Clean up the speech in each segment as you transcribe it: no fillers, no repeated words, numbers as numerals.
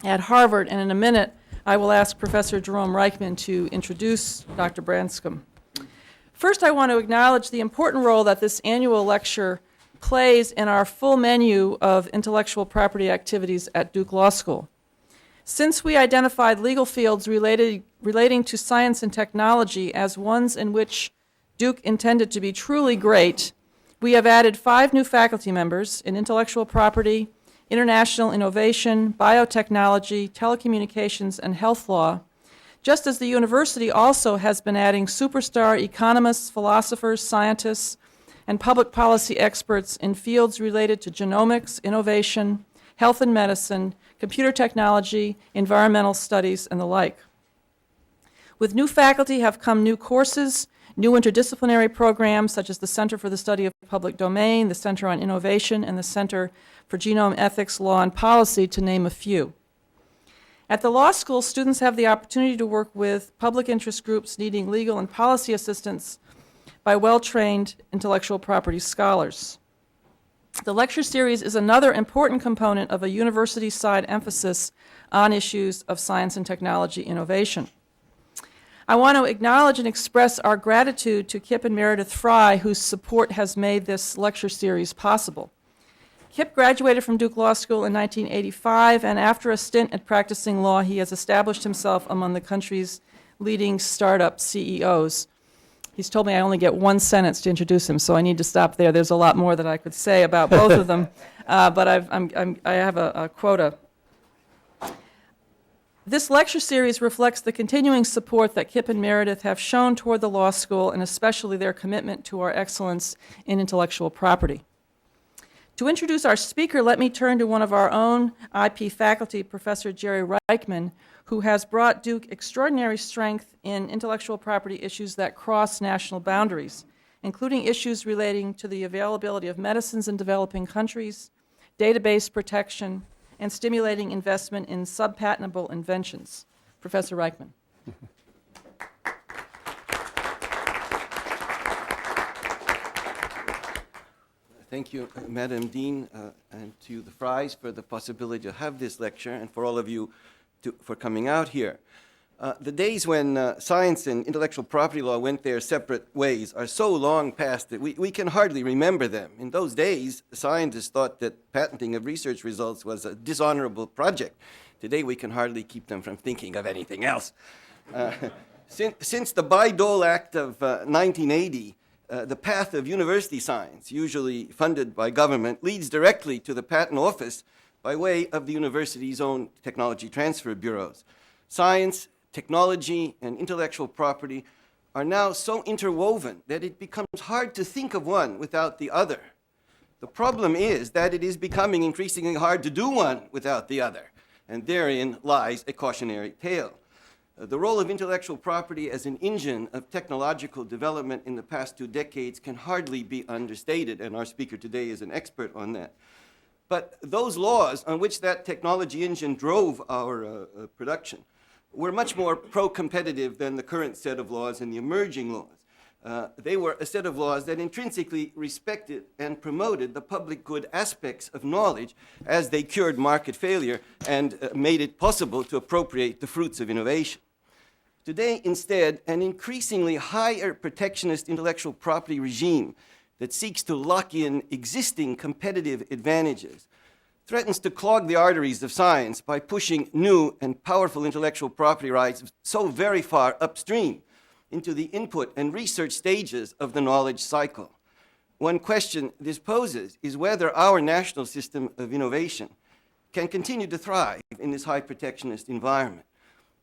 at Harvard, and in a minute, I will ask Professor Jerome Reichman to introduce Dr. Branscomb. First, I want to acknowledge the important role that this annual lecture plays in our full menu of intellectual property activities at Duke Law School. Since we identified legal fields relating to science and technology as ones in which Duke intended to be truly great, we have added 5 new faculty members in intellectual property, international innovation, biotechnology, telecommunications, and health law, just as the university also has been adding superstar economists, philosophers, scientists, and public policy experts in fields related to genomics, innovation, health and medicine, computer technology, environmental studies, and the like. With new faculty have come new courses, new interdisciplinary programs such as the Center for the Study of Public Domain, the Center on Innovation, and the Center for Genome Ethics, Law, and Policy, to name a few. At the law school, students have the opportunity to work with public interest groups needing legal and policy assistance by well-trained intellectual property scholars. The lecture series is another important component of a university-side emphasis on issues of science and technology innovation. I want to acknowledge and express our gratitude to Kip and Meredith Frey, whose support has made this lecture series possible. Kip graduated from Duke Law School in 1985, and after a stint at practicing law, he has established himself among the country's leading startup CEOs. He's told me I only get 1 sentence to introduce him, so I need to stop there. There's a lot more that I could say about both of them, but I have a quota. This lecture series reflects the continuing support that Kip and Meredith have shown toward the law school, and especially their commitment to our excellence in intellectual property. To introduce our speaker, let me turn to one of our own IP faculty, Professor Jerry Reichman, who has brought Duke extraordinary strength in intellectual property issues that cross national boundaries, including issues relating to the availability of medicines in developing countries, database protection, and stimulating investment in subpatentable inventions. Professor Reichman. Thank you, Madam Dean, and to the Freys for the possibility to have this lecture, and for all of you for coming out here. The days when science and intellectual property law went their separate ways are so long past that we can hardly remember them. In those days, scientists thought that patenting of research results was a dishonorable project. Today, we can hardly keep them from thinking of anything else. Since the Bayh-Dole Act of 1980, the path of university science, usually funded by government, leads directly to the patent office by way of the university's own technology transfer bureaus. Science, technology, and intellectual property are now so interwoven that it becomes hard to think of one without the other. The problem is that it is becoming increasingly hard to do one without the other, and therein lies a cautionary tale. The role of intellectual property as an engine of technological development in the past 2 decades can hardly be understated, and our speaker today is an expert on that. But those laws on which that technology engine drove our production were much more pro-competitive than the current set of laws and the emerging laws. They were a set of laws that intrinsically respected and promoted the public good aspects of knowledge as they cured market failure and made it possible to appropriate the fruits of innovation. Today, instead, an increasingly higher protectionist intellectual property regime that seeks to lock in existing competitive advantages threatens to clog the arteries of science by pushing new and powerful intellectual property rights so very far upstream into the input and research stages of the knowledge cycle. One question this poses is whether our national system of innovation can continue to thrive in this high protectionist environment.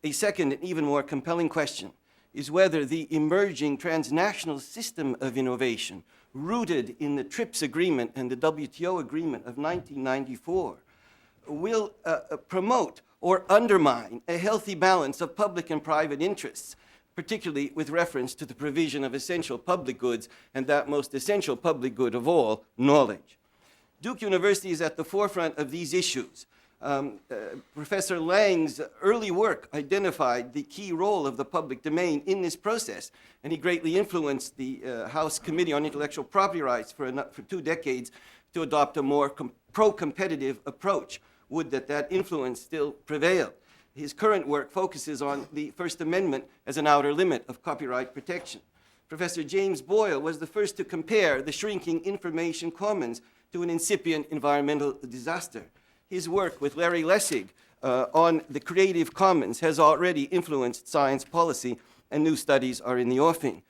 A second and even more compelling question is whether the emerging transnational system of innovation, rooted in the TRIPS agreement and the WTO agreement of 1994, will promote or undermine a healthy balance of public and private interests, particularly with reference to the provision of essential public goods and that most essential public good of all, knowledge. Duke University is at the forefront of these issues. Professor Lang's early work identified the key role of the public domain in this process, and he greatly influenced the House Committee on Intellectual Property Rights for 2 decades to adopt a more pro-competitive approach, would that influence still prevailed. His current work focuses on the First Amendment as an outer limit of copyright protection. Professor James Boyle was the first to compare the shrinking information commons to an incipient environmental disaster. His work with Larry Lessig on the Creative Commons has already influenced science policy, and new studies are in the offing.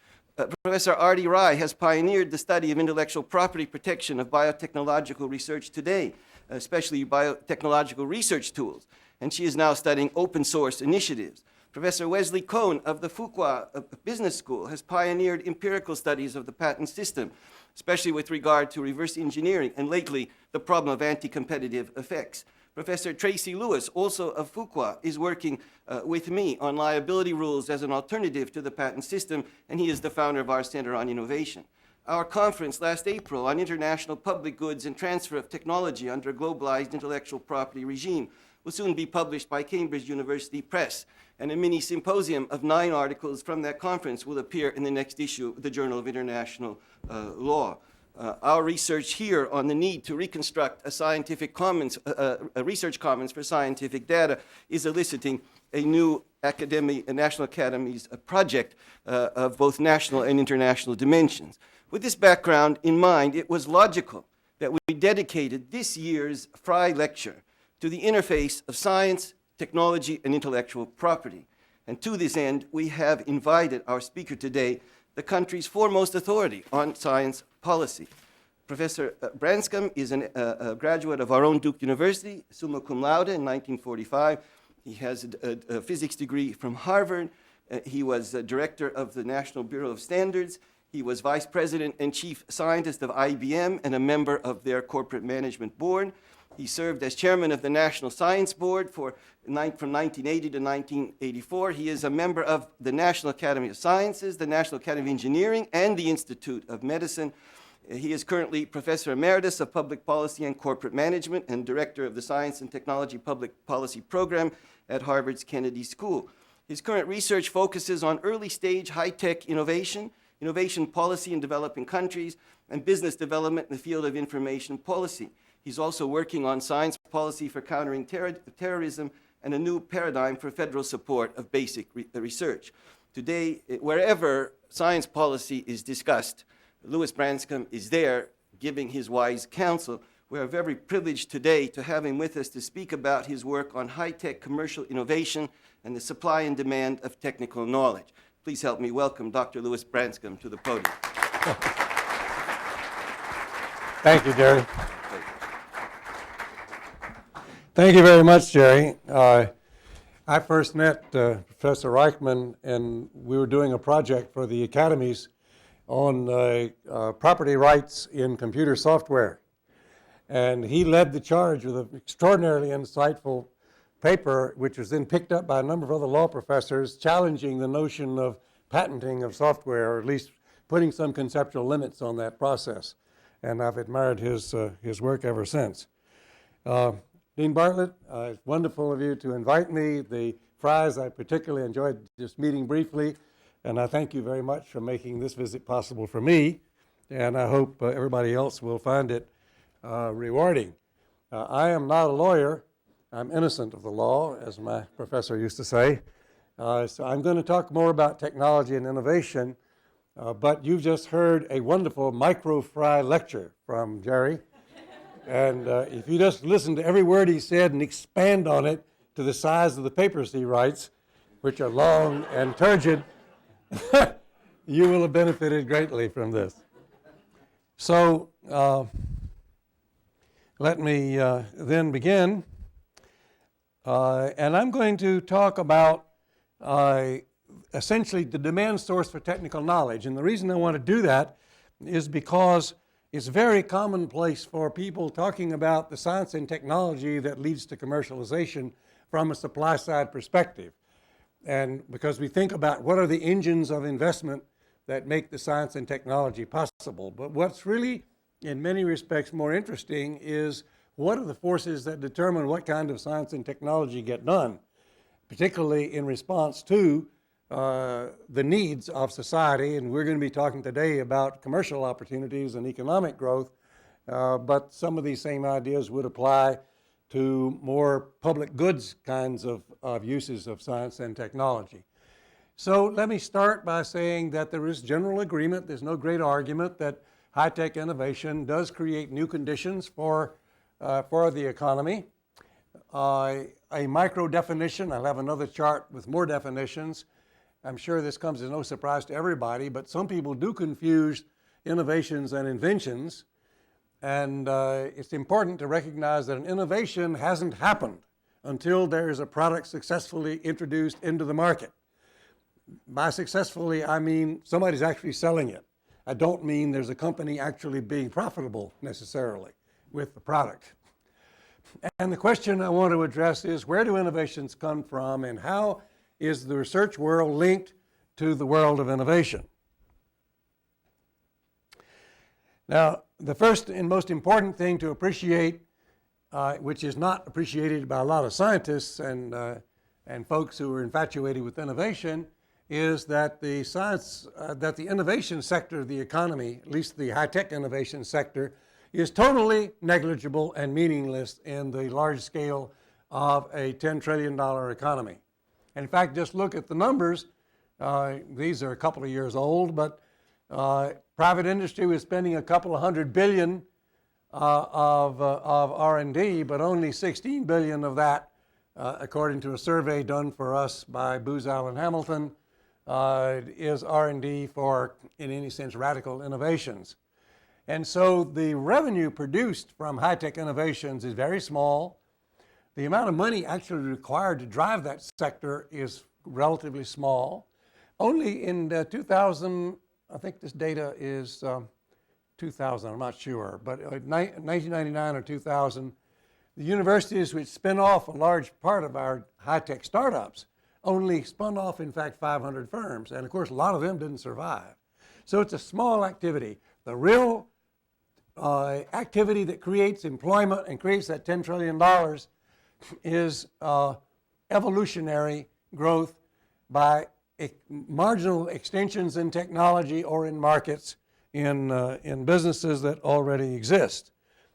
Professor Artie Rai has pioneered the study of intellectual property protection of biotechnological research today, especially biotechnological research tools, and she is now studying open source initiatives. Professor Wesley Cohn of the Fuqua Business School has pioneered empirical studies of the patent system, especially with regard to reverse engineering and lately the problem of anti-competitive effects. Professor Tracy Lewis, also of Fuqua, is working with me on liability rules as an alternative to the patent system, and he is the founder of our Center on Innovation. Our conference last April on international public goods and transfer of technology under a globalized intellectual property regime will soon be published by Cambridge University Press, and a mini symposium of 9 articles from that conference will appear in the next issue of the Journal of International Law. Our research here on the need to reconstruct a scientific commons, a research commons for scientific data is eliciting a new National Academies project of both national and international dimensions. With this background in mind, it was logical that we dedicated this year's Frey lecture to the interface of science, technology, and intellectual property. And to this end, we have invited our speaker today, the country's foremost authority on science policy. Professor Branscomb is a graduate of our own Duke University, summa cum laude in 1945. He has a physics degree from Harvard. He was director of the National Bureau of Standards. He was vice president and chief scientist of IBM and a member of their corporate management board. He served as chairman of the National Science Board from 1980 to 1984. He is a member of the National Academy of Sciences, the National Academy of Engineering, and the Institute of Medicine. He is currently Professor Emeritus of Public Policy and Corporate Management and Director of the Science and Technology Public Policy Program at Harvard's Kennedy School. His current research focuses on early-stage high-tech innovation, innovation policy in developing countries, and business development in the field of information policy. He's also working on science policy for countering terrorism and a new paradigm for federal support of basic research. Today, wherever science policy is discussed, Louis Branscomb is there giving his wise counsel. We are very privileged today to have him with us to speak about his work on high-tech commercial innovation and the supply and demand of technical knowledge. Please help me welcome Dr. Louis Branscomb to the podium. Thank you, Jerry. Thank you very much, Jerry. I first met Professor Reichman, and we were doing a project for the academies on property rights in computer software. And he led the charge with an extraordinarily insightful paper, which was then picked up by a number of other law professors, challenging the notion of patenting of software, or at least putting some conceptual limits on that process. And I've admired his work ever since. Dean Bartlett, it's wonderful of you to invite me. The Freys, I particularly enjoyed just meeting briefly, and I thank you very much for making this visit possible for me, and I hope everybody else will find it rewarding. I am not a lawyer. I'm innocent of the law, as my professor used to say. So I'm going to talk more about technology and innovation, but you've just heard a wonderful micro-Frey lecture from Jerry. And if you just listen to every word he said and expand on it to the size of the papers he writes, which are long and turgid, you will have benefited greatly from this. So let me then begin. And I'm going to talk about essentially the demand source for technical knowledge. And the reason I want to do that is because it's very commonplace for people talking about the science and technology that leads to commercialization from a supply side perspective. And because we think about what are the engines of investment that make the science and technology possible. But what's really, in many respects, more interesting is what are the forces that determine what kind of science and technology get done, particularly in response to the needs of society. And we're going to be talking today about commercial opportunities and economic growth, but some of these same ideas would apply to more public goods kinds of uses of science and technology. So let me start by saying that there is general agreement, there's no great argument, that high-tech innovation does create new conditions for the economy. A micro definition, I'll have another chart with more definitions. I'm sure this comes as no surprise to everybody, but some people do confuse innovations and inventions. And it's important to recognize that an innovation hasn't happened until there is a product successfully introduced into the market. By successfully, I mean somebody's actually selling it. I don't mean there's a company actually being profitable necessarily with the product. And the question I want to address is, where do innovations come from, and how is the research world linked to the world of innovation? Now, the first and most important thing to appreciate, which is not appreciated by a lot of scientists and folks who are infatuated with innovation, is that the innovation sector of the economy, at least the high-tech innovation sector, is totally negligible and meaningless in the large scale of a $10 trillion economy. And in fact, just look at the numbers. These are a couple of years old, but private industry was spending a couple of $100 billion of R&D, but only 16 billion of that, according to a survey done for us by Booz Allen Hamilton, is R&D for, in any sense, radical innovations. And so the revenue produced from high-tech innovations is very small. The amount of money actually required to drive that sector is relatively small. Only in 2000, I think this data is 2000, I'm not sure, but 1999 or 2000, the universities which spin off a large part of our high-tech startups only spun off, in fact, 500 firms. And of course, a lot of them didn't survive. So it's a small activity. The real activity that creates employment and creates that $10 trillion is evolutionary growth by marginal extensions in technology or in markets in businesses that already exist.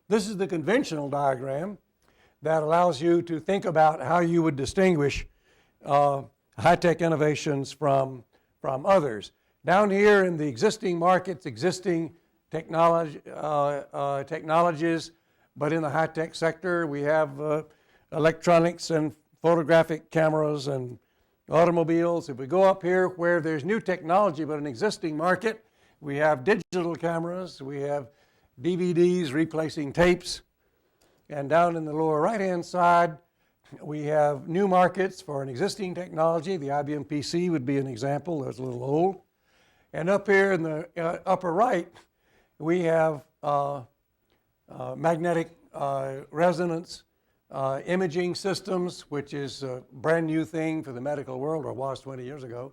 This is the conventional diagram that allows you to think about how you would distinguish high-tech innovations from others. Down here in the existing markets, existing technologies, but in the high-tech sector, we have electronics and photographic cameras and automobiles. If we go up here where there's new technology but an existing market, we have digital cameras, we have DVDs replacing tapes, and down in the lower right-hand side, we have new markets for an existing technology. The IBM PC would be an example. That's a little old. And up here in the upper right, we have magnetic resonance imaging systems, which is a brand new thing for the medical world, or was 20 years ago.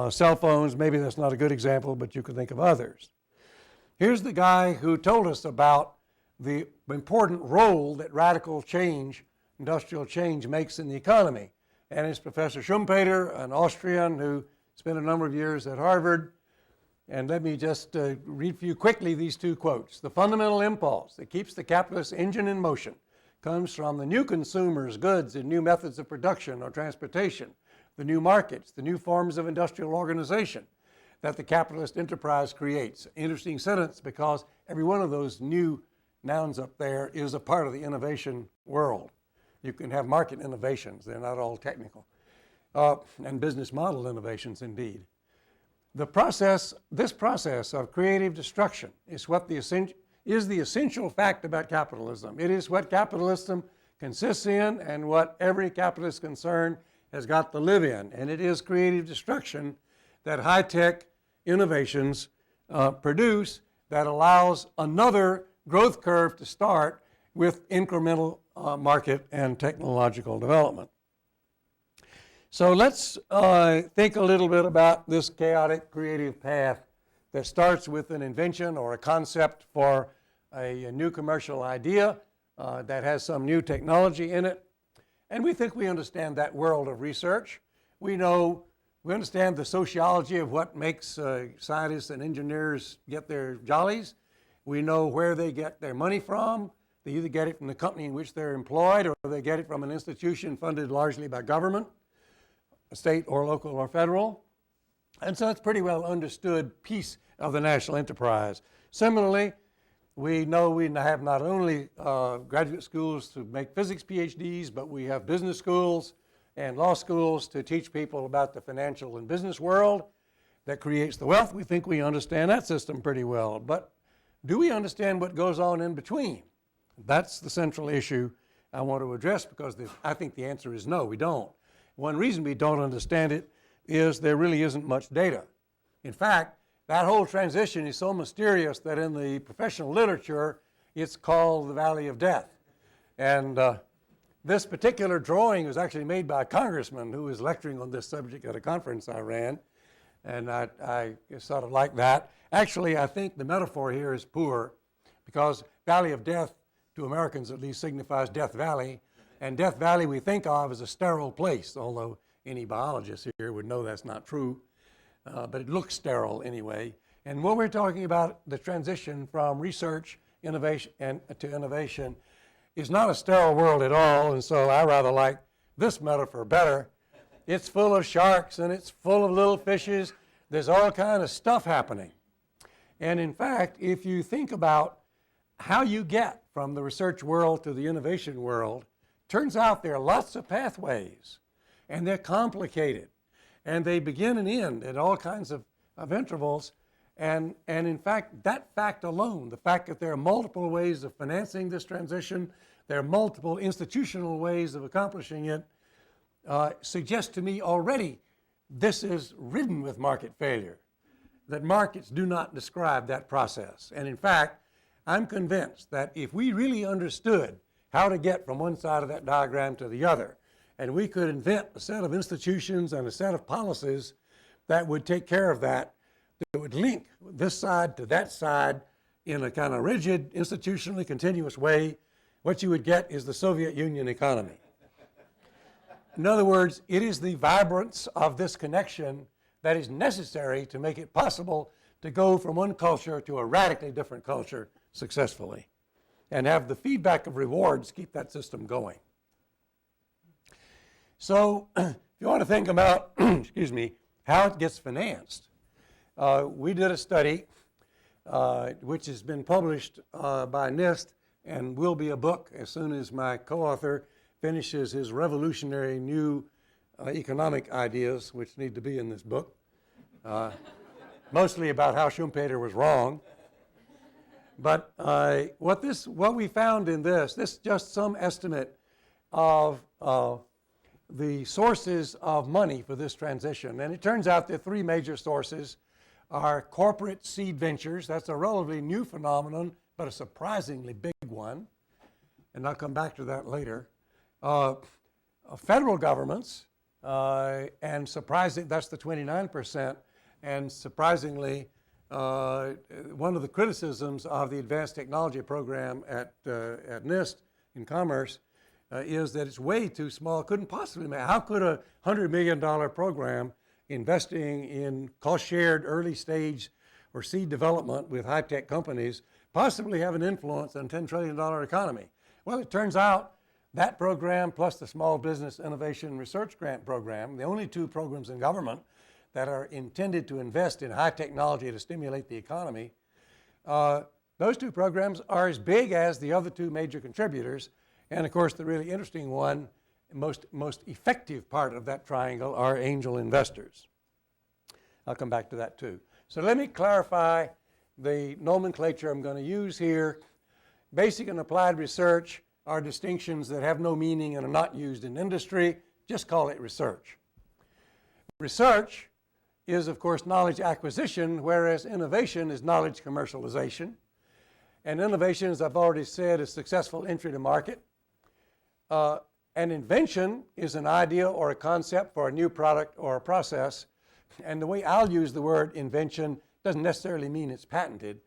Cell phones, maybe that's not a good example, but you could think of others. Here's the guy who told us about the important role that radical change, industrial change, makes in the economy. And it's Professor Schumpeter, an Austrian who spent a number of years at Harvard. And let me just read for you quickly these two quotes. The fundamental impulse that keeps the capitalist engine in motion comes from the new consumers, goods, and new methods of production or transportation, the new markets, the new forms of industrial organization that the capitalist enterprise creates. Interesting sentence, because every one of those new nouns up there is a part of the innovation world. You can have market innovations. They're not all technical. And business model innovations, indeed. This process of creative destruction is what the essential fact about capitalism. It is what capitalism consists in and what every capitalist concern has got to live in. And it is creative destruction that high-tech innovations produce that allows another growth curve to start with incremental market and technological development. So let's think a little bit about this chaotic creative path that starts with an invention or a concept for a new commercial idea that has some new technology in it. And we think we understand that world of research. We understand the sociology of what makes scientists and engineers get their jollies. We know where they get their money from. They either get it from the company in which they're employed, or they get it from an institution funded largely by government, state or local or federal. And so it's a pretty well understood piece of the national enterprise. Similarly, we know we have not only graduate schools to make physics PhDs, but we have business schools and law schools to teach people about the financial and business world that creates the wealth. We think we understand that system pretty well. But do we understand what goes on in between? That's the central issue I want to address, because I think the answer is no, we don't. One reason we don't understand it is there really isn't much data. In fact, that whole transition is so mysterious that in the professional literature, it's called the Valley of Death. And this particular drawing was actually made by a congressman who was lecturing on this subject at a conference I ran. And I sort of like that. Actually, I think the metaphor here is poor, because Valley of Death, to Americans at least, signifies Death Valley. And Death Valley we think of as a sterile place, although any biologist here would know that's not true. But it looks sterile anyway. And what we're talking about, the transition from research innovation to innovation, is not a sterile world at all. And so I rather like this metaphor better. It's full of sharks and it's full of little fishes. There's all kind of stuff happening. And in fact, if you think about how you get from the research world to the innovation world, turns out there are lots of pathways, and they're complicated, and they begin and end at all kinds of intervals. And in fact, that fact alone, the fact that there are multiple ways of financing this transition, there are multiple institutional ways of accomplishing it, suggests to me already this is ridden with market failure, that markets do not describe that process. And in fact, I'm convinced that if we really understood how to get from one side of that diagram to the other, and we could invent a set of institutions and a set of policies that would take care of that, that would link this side to that side in a kind of rigid, institutionally continuous way, what you would get is the Soviet Union economy. In other words, it is the vibrance of this connection that is necessary to make it possible to go from one culture to a radically different culture successfully, and have the feedback of rewards keep that system going. So if you want to think about, excuse me, how it gets financed, we did a study which has been published by NIST and will be a book as soon as my co-author finishes his revolutionary new economic ideas, which need to be in this book, mostly about how Schumpeter was wrong. But what we found in this is just some estimate of the sources of money for this transition. And it turns out that three major sources are corporate seed ventures. That's a relatively new phenomenon, but a surprisingly big one. And I'll come back to that later. Federal governments, and surprising, that's the 29%. And surprisingly, one of the criticisms of the Advanced Technology Program at NIST in Commerce is that it's way too small. Couldn't possibly make. How could a $100 million program investing in cost-shared early stage or seed development with high-tech companies possibly have an influence on a $10 trillion economy? Well, it turns out that program plus the Small Business Innovation Research Grant Program, the only two programs in government that are intended to invest in high technology to stimulate the economy, those two programs are as big as the other two major contributors. And of course, the really interesting one, most effective part of that triangle are angel investors. I'll come back to that too. So let me clarify the nomenclature I'm going to use here. Basic and applied research are distinctions that have no meaning and are not used in industry. Just call it research. Research is, of course, knowledge acquisition, whereas innovation is knowledge commercialization. And innovation, as I've already said, is successful entry to market. An invention is an idea or a concept for a new product or a process. And the way I'll use the word invention doesn't necessarily mean it's patented.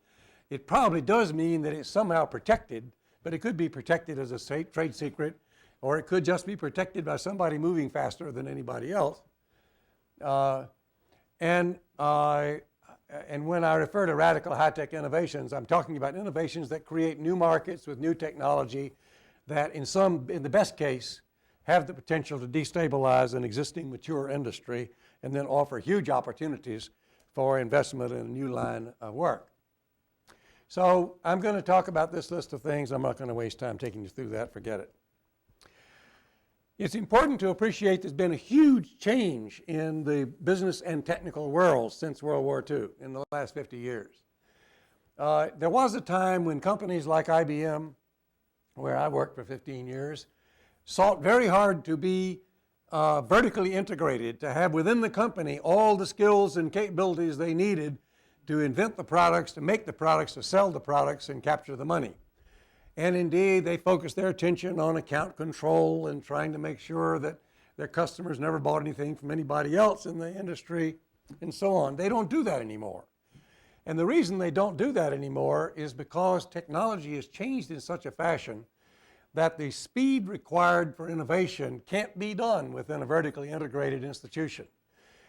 It probably does mean that it's somehow protected, but it could be protected as a trade secret, or it could just be protected by somebody moving faster than anybody else. and when I refer to radical high-tech innovations, I'm talking about innovations that create new markets with new technology that in the best case, have the potential to destabilize an existing mature industry and then offer huge opportunities for investment in a new line of work. So I'm going to talk about this list of things. I'm not going to waste time taking you through that. Forget it. It's important to appreciate there's been a huge change in the business and technical world since World War II in the last 50 years. There was a time when companies like IBM, where I worked for 15 years, sought very hard to be vertically integrated, to have within the company all the skills and capabilities they needed to invent the products, to make the products, to sell the products, and capture the money. And indeed, they focused their attention on account control and trying to make sure that their customers never bought anything from anybody else in the industry, and so on. They don't do that anymore. And the reason they don't do that anymore is because technology has changed in such a fashion that the speed required for innovation can't be done within a vertically integrated institution.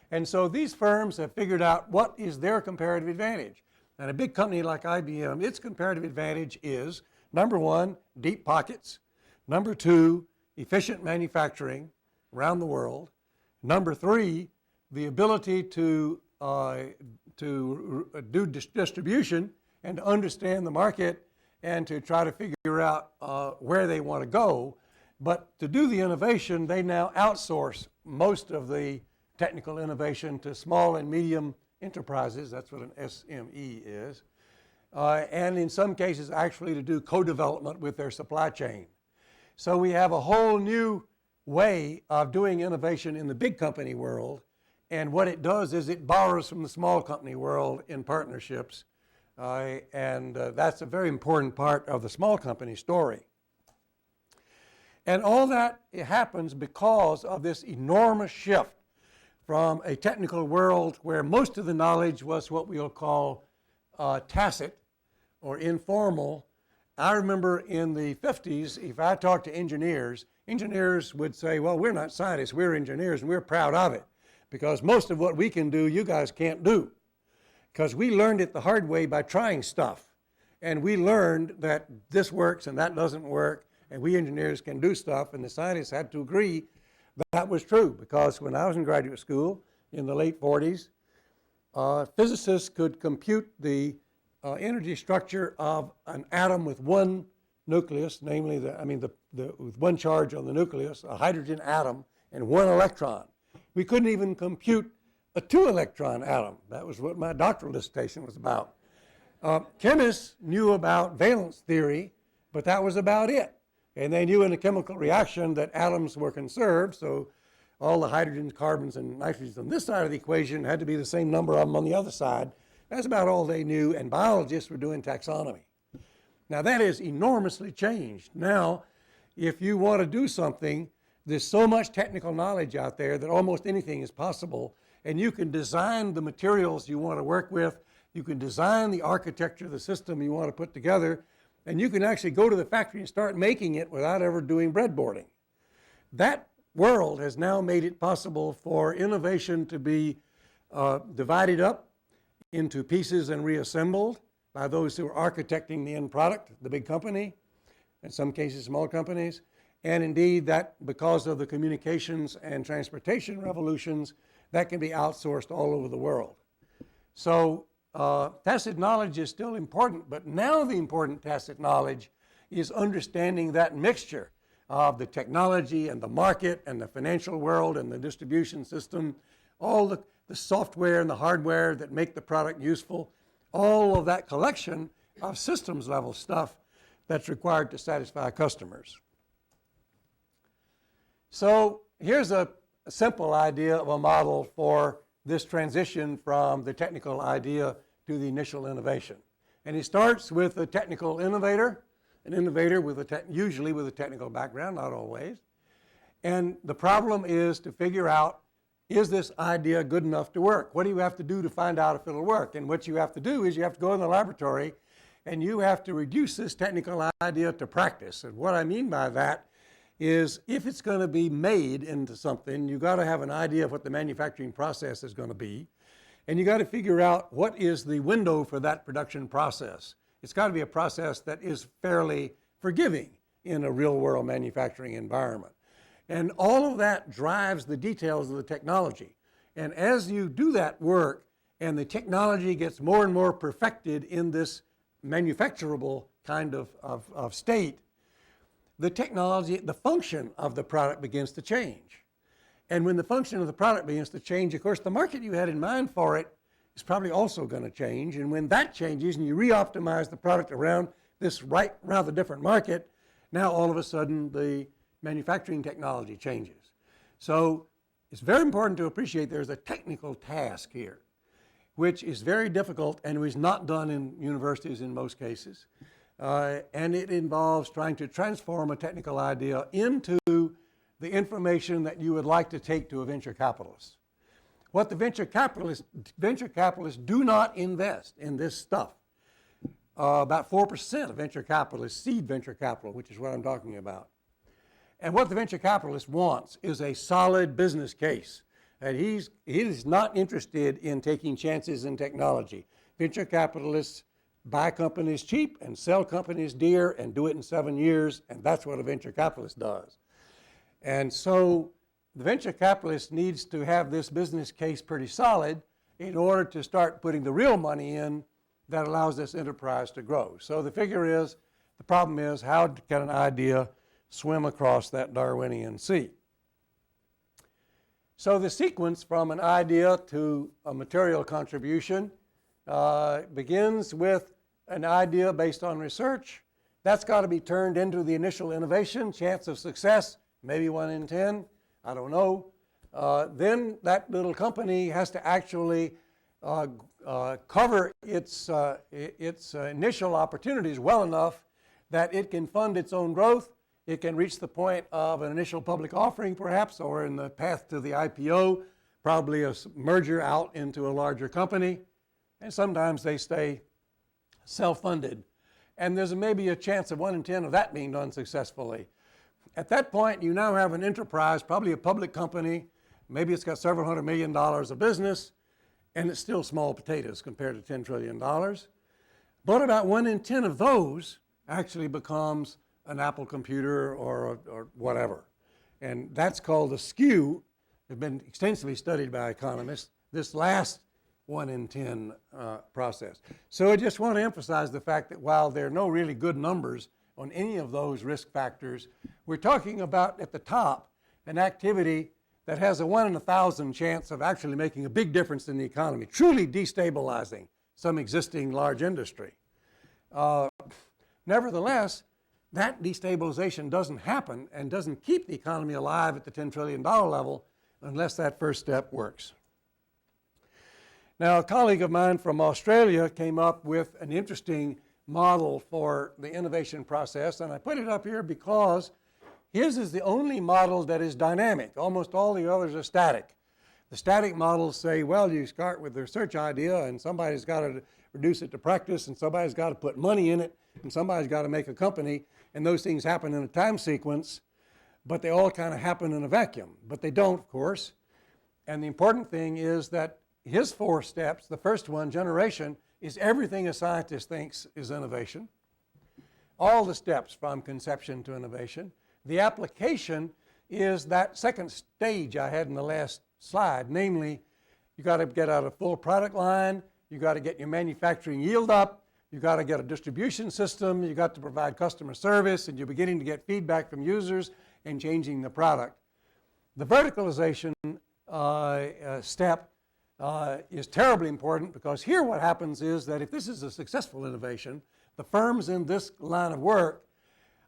And so these firms have figured out what is their comparative advantage. And a big company like IBM, its comparative advantage is, number one, deep pockets. Number two, efficient manufacturing around the world. Number three, the ability to do distribution and to understand the market and to try to figure out where they want to go. But to do the innovation, they now outsource most of the technical innovation to small and medium enterprises. That's what an SME is. And in some cases, actually to do co-development with their supply chain. So we have a whole new way of doing innovation in the big company world. And what it does is it borrows from the small company world in partnerships. And that's a very important part of the small company story. And all that happens because of this enormous shift from a technical world where most of the knowledge was what we'll call tacit or informal. I remember in the 50s, if I talked to engineers, engineers would say, well, we're not scientists, we're engineers, and we're proud of it, because most of what we can do, you guys can't do. Because we learned it the hard way by trying stuff. And we learned that this works and that doesn't work, and we engineers can do stuff, and the scientists had to agree that was true. Because when I was in graduate school in the late 40s, physicists could compute the energy structure of an atom with one nucleus, namely with one charge on the nucleus, a hydrogen atom, and one electron. We couldn't even compute a two-electron atom. That was what my doctoral dissertation was about. Chemists knew about valence theory, but that was about it. And they knew in a chemical reaction that atoms were conserved, so all the hydrogens, carbons, and nitrogens on this side of the equation had to be the same number of them on the other side. That's about all they knew, and biologists were doing taxonomy. Now that has enormously changed. Now, if you want to do something, there's so much technical knowledge out there that almost anything is possible, and you can design the materials you want to work with, you can design the architecture, the system you want to put together, and you can actually go to the factory and start making it without ever doing breadboarding. That world has now made it possible for innovation to be divided up into pieces and reassembled by those who are architecting the end product, the big company, in some cases small companies, and indeed that because of the communications and transportation revolutions, that can be outsourced all over the world. So tacit knowledge is still important, but now the important tacit knowledge is understanding that mixture of the technology and the market and the financial world and the distribution system, all the software and the hardware that make the product useful, all of that collection of systems level stuff that's required to satisfy customers. So here's a simple idea of a model for this transition from the technical idea to the initial innovation. And it starts with a technical innovator, an innovator usually with a technical background, not always. And the problem is to figure out, is this idea good enough to work? What do you have to do to find out if it'll work? And what you have to do is you have to go in the laboratory and you have to reduce this technical idea to practice. And what I mean by that is if it's going to be made into something, you've got to have an idea of what the manufacturing process is going to be. And you got to figure out what is the window for that production process. It's got to be a process that is fairly forgiving in a real world manufacturing environment. And all of that drives the details of the technology. And as you do that work and the technology gets more and more perfected in this manufacturable kind of state, the technology, the function of the product begins to change. And when the function of the product begins to change, of course, the market you had in mind for it is probably also going to change. And when that changes and you re-optimize the product around this rather different market, now all of a sudden the manufacturing technology changes. So it's very important to appreciate there's a technical task here, which is very difficult and is not done in universities in most cases. And it involves trying to transform a technical idea into the information that you would like to take to a venture capitalist. What the venture capitalists do not invest in this stuff. About 4% of venture capitalists seed venture capital, which is what I'm talking about. And what the venture capitalist wants is a solid business case. And he is not interested in taking chances in technology. Venture capitalists buy companies cheap and sell companies dear and do it in 7 years, and that's what a venture capitalist does. And so the venture capitalist needs to have this business case pretty solid in order to start putting the real money in that allows this enterprise to grow. So the problem is, how can an idea swim across that Darwinian sea? So the sequence from an idea to a material contribution begins with an idea based on research. That's got to be turned into the initial innovation, chance of success, maybe 1 in 10, I don't know. Then that little company has to actually cover its initial opportunities well enough that it can fund its own growth. It can reach the point of an initial public offering, perhaps, or in the path to the IPO, probably a merger out into a larger company. And sometimes they stay self-funded. And there's maybe a chance of 1 in 10 of that being done successfully. At that point, you now have an enterprise, probably a public company. Maybe it's got several $100 million of business, and it's still small potatoes compared to $10 trillion. But about 1 in 10 of those actually becomes an Apple computer or whatever. And that's called a skew. It's been extensively studied by economists, this last 1 in 10 process. So I just want to emphasize the fact that while there are no really good numbers on any of those risk factors, we're talking about at the top an activity that has a 1 in 1,000 chance of actually making a big difference in the economy, truly destabilizing some existing large industry. Nevertheless, that destabilization doesn't happen and doesn't keep the economy alive at the $10 trillion level unless that first step works. Now, a colleague of mine from Australia came up with an interesting model for the innovation process, and I put it up here because his is the only model that is dynamic. Almost all the others are static. The static models say, well, you start with the research idea, and somebody's got to reduce it to practice, and somebody's got to put money in it, and somebody's got to make a company, and those things happen in a time sequence, but they all kind of happen in a vacuum. But they don't, of course. And the important thing is that his 4 steps, the first one, generation, is everything a scientist thinks is innovation. All the steps from conception to innovation. The application is that second stage I had in the last slide, namely, you got to get out a full product line, you got to get your manufacturing yield up, you got to get a distribution system, you got to provide customer service, and you're beginning to get feedback from users and changing the product. The verticalization step is terribly important, because here what happens is that if this is a successful innovation, the firms in this line of work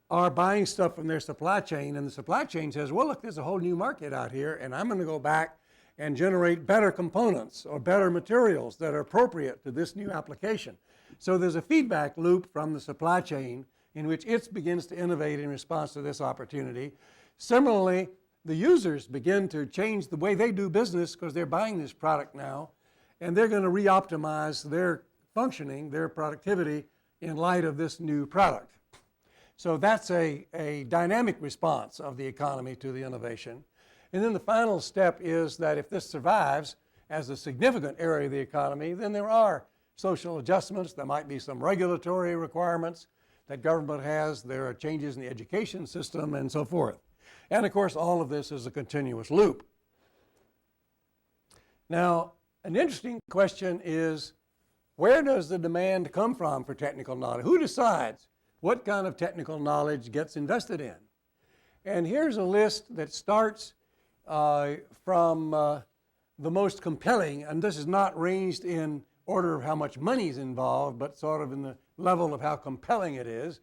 are buying stuff from their supply chain, and the supply chain says, well, look, there's a whole new market out here, and I'm going to go back and generate better components or better materials that are appropriate to this new application. So there's a feedback loop from the supply chain in which it begins to innovate in response to this opportunity. Similarly, the users begin to change the way they do business because they're buying this product now, and they're going to re-optimize their functioning, their productivity, in light of this new product. So that's a dynamic response of the economy to the innovation. And then the final step is that if this survives as a significant area of the economy, then there are social adjustments. There might be some regulatory requirements that government has. There are changes in the education system and so forth. And of course, all of this is a continuous loop. Now, an interesting question is, where does the demand come from for technical knowledge? Who decides what kind of technical knowledge gets invested in? And here's a list that starts from the most compelling, and this is not ranged in order of how much money is involved, but sort of in the level of how compelling it is.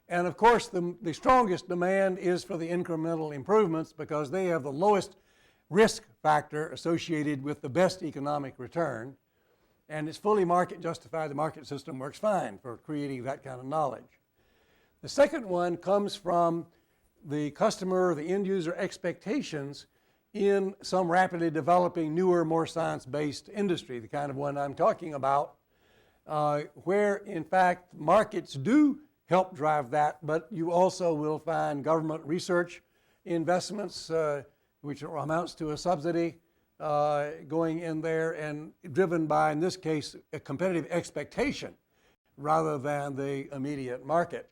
And of course, the strongest demand is for the incremental improvements because they have the lowest risk factor associated with the best economic return. And it's fully market justified. The market system works fine for creating that kind of knowledge. The second one comes from the customer, the end user expectations in some rapidly developing, newer, more science-based industry, the kind of one I'm talking about, where in fact markets do help drive that, but you also will find government research investments, which amounts to a subsidy going in there and driven by, in this case, a competitive expectation rather than the immediate market.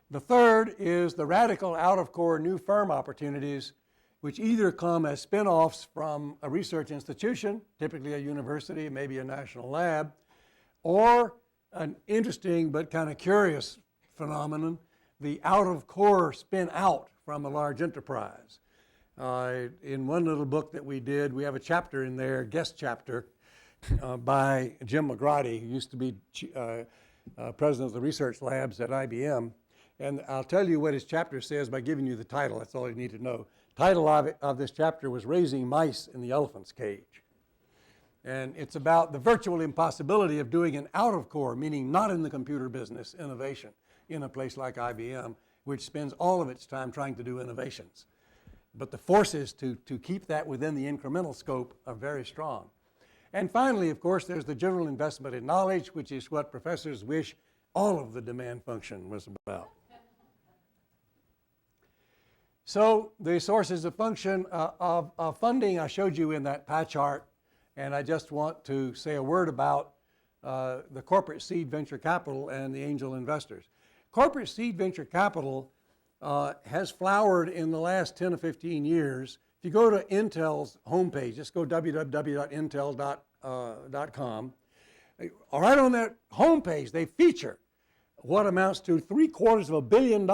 The third is the radical out-of-core new firm opportunities, which either come as spin-offs from a research institution, typically a university, maybe a national lab, or an interesting but kind of curious phenomenon, the out-of-core spin-out from a large enterprise. In one little book that we did, we have a chapter in there, guest chapter, by Jim McGrady, who used to be president of the research labs at IBM. And I'll tell you what his chapter says by giving you the title. That's all you need to know. Title of this chapter was Raising Mice in the Elephant's Cage. And it's about the virtual impossibility of doing an out-of-core, meaning not in the computer business, innovation in a place like IBM, which spends all of its time trying to do innovations. But the forces to keep that within the incremental scope are very strong. And finally, of course, there's the general investment in knowledge, which is what professors wish all of the demand function was about. So the sources of function of funding I showed you in that pie chart, and I just want to say a word about the corporate seed venture capital and the angel investors. Corporate seed venture capital has flowered in the last 10 or 15 years. If you go to Intel's homepage, just go www.intel.com. Right on that homepage, they feature what amounts to $750 million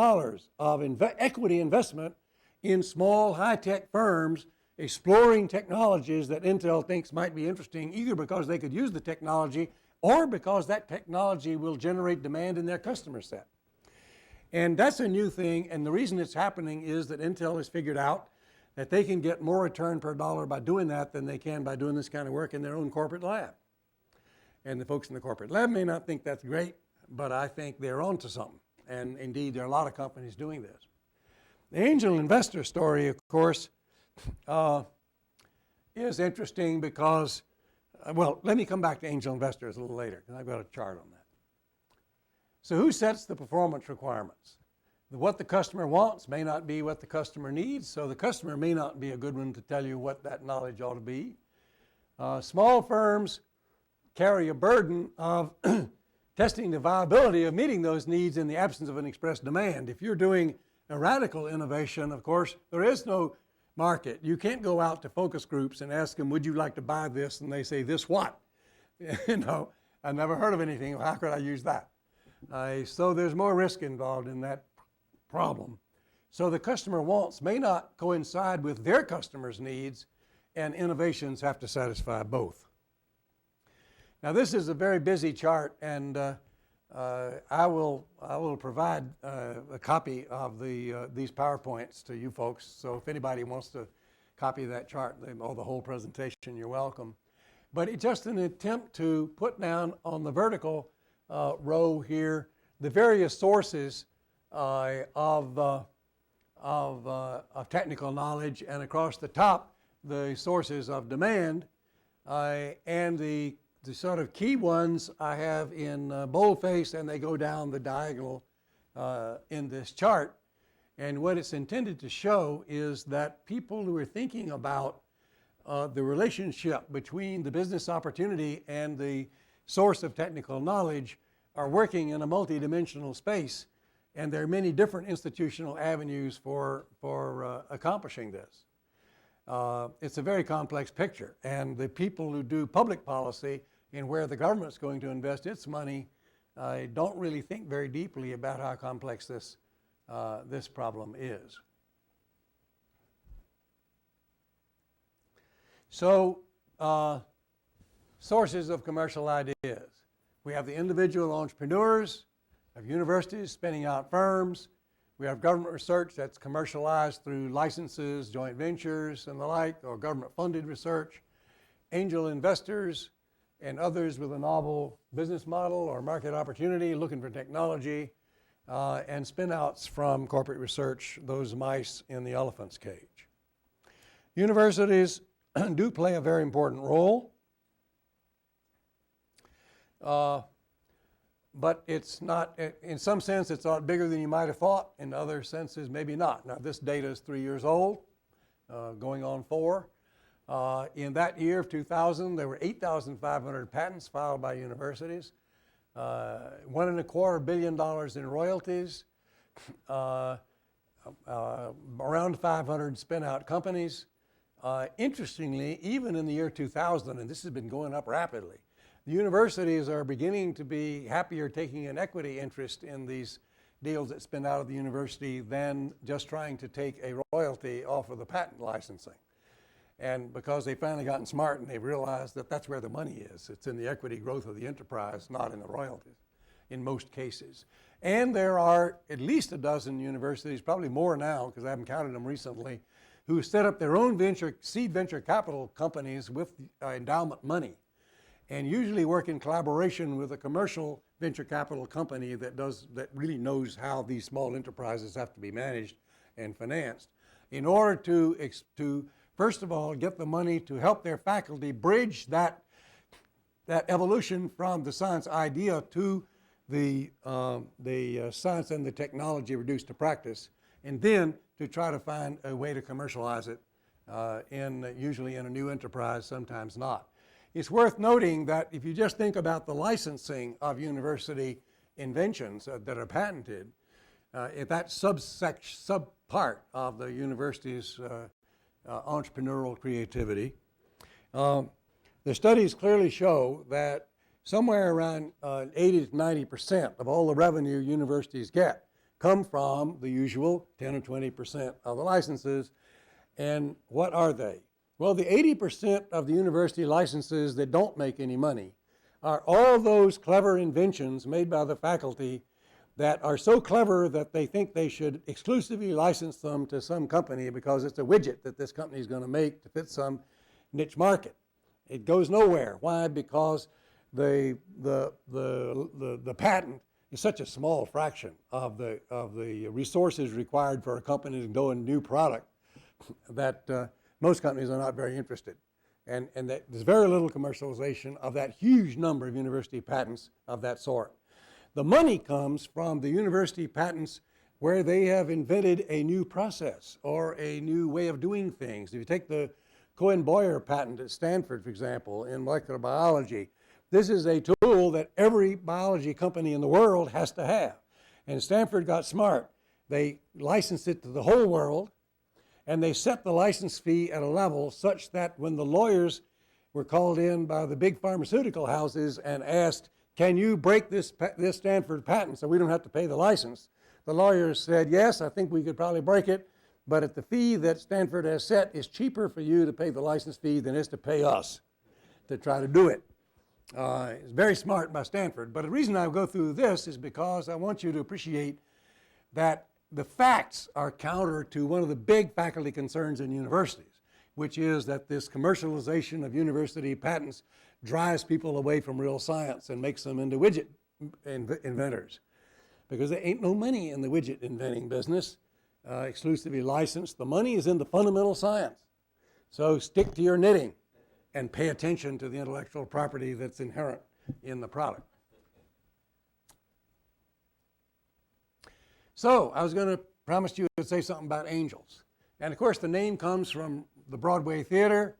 of equity investment in small high-tech firms exploring technologies that Intel thinks might be interesting, either because they could use the technology or because that technology will generate demand in their customer set. And that's a new thing, and the reason it's happening is that Intel has figured out that they can get more return per dollar by doing that than they can by doing this kind of work in their own corporate lab. And the folks in the corporate lab may not think that's great, but I think they're onto something. And indeed, there are a lot of companies doing this. The angel investor story, of course, is interesting because, well, let me come back to angel investors a little later, because I've got a chart on that. So who sets the performance requirements? What the customer wants may not be what the customer needs, so the customer may not be a good one to tell you what that knowledge ought to be. Small firms carry a burden of testing the viability of meeting those needs in the absence of an expressed demand. If you're doing a radical innovation, of course, there is no market. You can't go out to focus groups and ask them, would you like to buy this? And they say, this what? You know, I've never heard of anything. How could I use that? So there's more risk involved in that problem. So the customer wants may not coincide with their customers' needs, and innovations have to satisfy both. Now this is a very busy chart, and I will provide a copy of these PowerPoints to you folks. So if anybody wants to copy that chart or the whole presentation, you're welcome. But it's just an attempt to put down on the vertical row here the various sources of technical knowledge, and across the top the sources of demand, and the sort of key ones I have in boldface, and they go down the diagonal in this chart. And what it's intended to show is that people who are thinking about the relationship between the business opportunity and the source of technical knowledge are working in a multidimensional space, and there are many different institutional avenues for accomplishing this. It's a very complex picture, and the people who do public policy and where the government's going to invest its money don't really think very deeply about how complex this problem is. So, sources of commercial ideas. We have the individual entrepreneurs, we have universities spinning out firms, we have government research that's commercialized through licenses, joint ventures, and the like, or government-funded research, angel investors, and others with a novel business model or market opportunity looking for technology, and spin-outs from corporate research, those mice in the elephant's cage. Universities do play a very important role, but it's not, in some sense, it's a lot bigger than you might have thought. In other senses, maybe not. Now, this data is 3 years old, going on 4. In that year of 2000, there were 8,500 patents filed by universities, $1.25 billion in royalties, around 500 spin-out companies. Interestingly, even in the year 2000, and this has been going up rapidly, the universities are beginning to be happier taking an equity interest in these deals that spin out of the university than just trying to take a royalty off of the patent licensing. And because they've finally gotten smart and they've realized that that's where the money is. It's in the equity growth of the enterprise, not in the royalties, in most cases. And there are at least a dozen universities, probably more now because I haven't counted them recently, who set up their own seed venture capital companies with endowment money, and usually work in collaboration with a commercial venture capital company that really knows how these small enterprises have to be managed and financed, in order to first of all get the money to help their faculty bridge that evolution from the science idea to the science and the technology reduced to practice, and then to try to find a way to commercialize it, usually in a new enterprise, sometimes not. It's worth noting that if you just think about the licensing of university inventions that are patented, if that sub-part of the university's entrepreneurial creativity, the studies clearly show that somewhere around 80 to 90% of all the revenue universities get come from the usual 10 or 20% of the licenses. And what are they? Well, the 80% of the university licenses that don't make any money are all those clever inventions made by the faculty that are so clever that they think they should exclusively license them to some company because it's a widget that this company is going to make to fit some niche market. It goes nowhere. Why? Because the patent is such a small fraction of the resources required for a company to go and do product that most companies are not very interested. And that there's very little commercialization of that huge number of university patents of that sort. The money comes from the university patents where they have invented a new process or a new way of doing things. If you take the Cohen-Boyer patent at Stanford, for example, in molecular biology, this is a tool that every biology company in the world has to have. And Stanford got smart. They licensed it to the whole world, and they set the license fee at a level such that when the lawyers were called in by the big pharmaceutical houses and asked, can you break this Stanford patent so we don't have to pay the license? The lawyers said, yes, I think we could probably break it, but at the fee that Stanford has set, it's cheaper for you to pay the license fee than it is to pay us to try to do it. It's very smart by Stanford. But the reason I go through this is because I want you to appreciate that the facts are counter to one of the big faculty concerns in universities, which is that this commercialization of university patents drives people away from real science and makes them into widget inventors. Because there ain't no money in the widget inventing business, exclusively licensed. The money is in the fundamental science. So stick to your knitting and pay attention to the intellectual property that's inherent in the product. So I was going to promise you to say something about angels. And of course the name comes from the Broadway theater.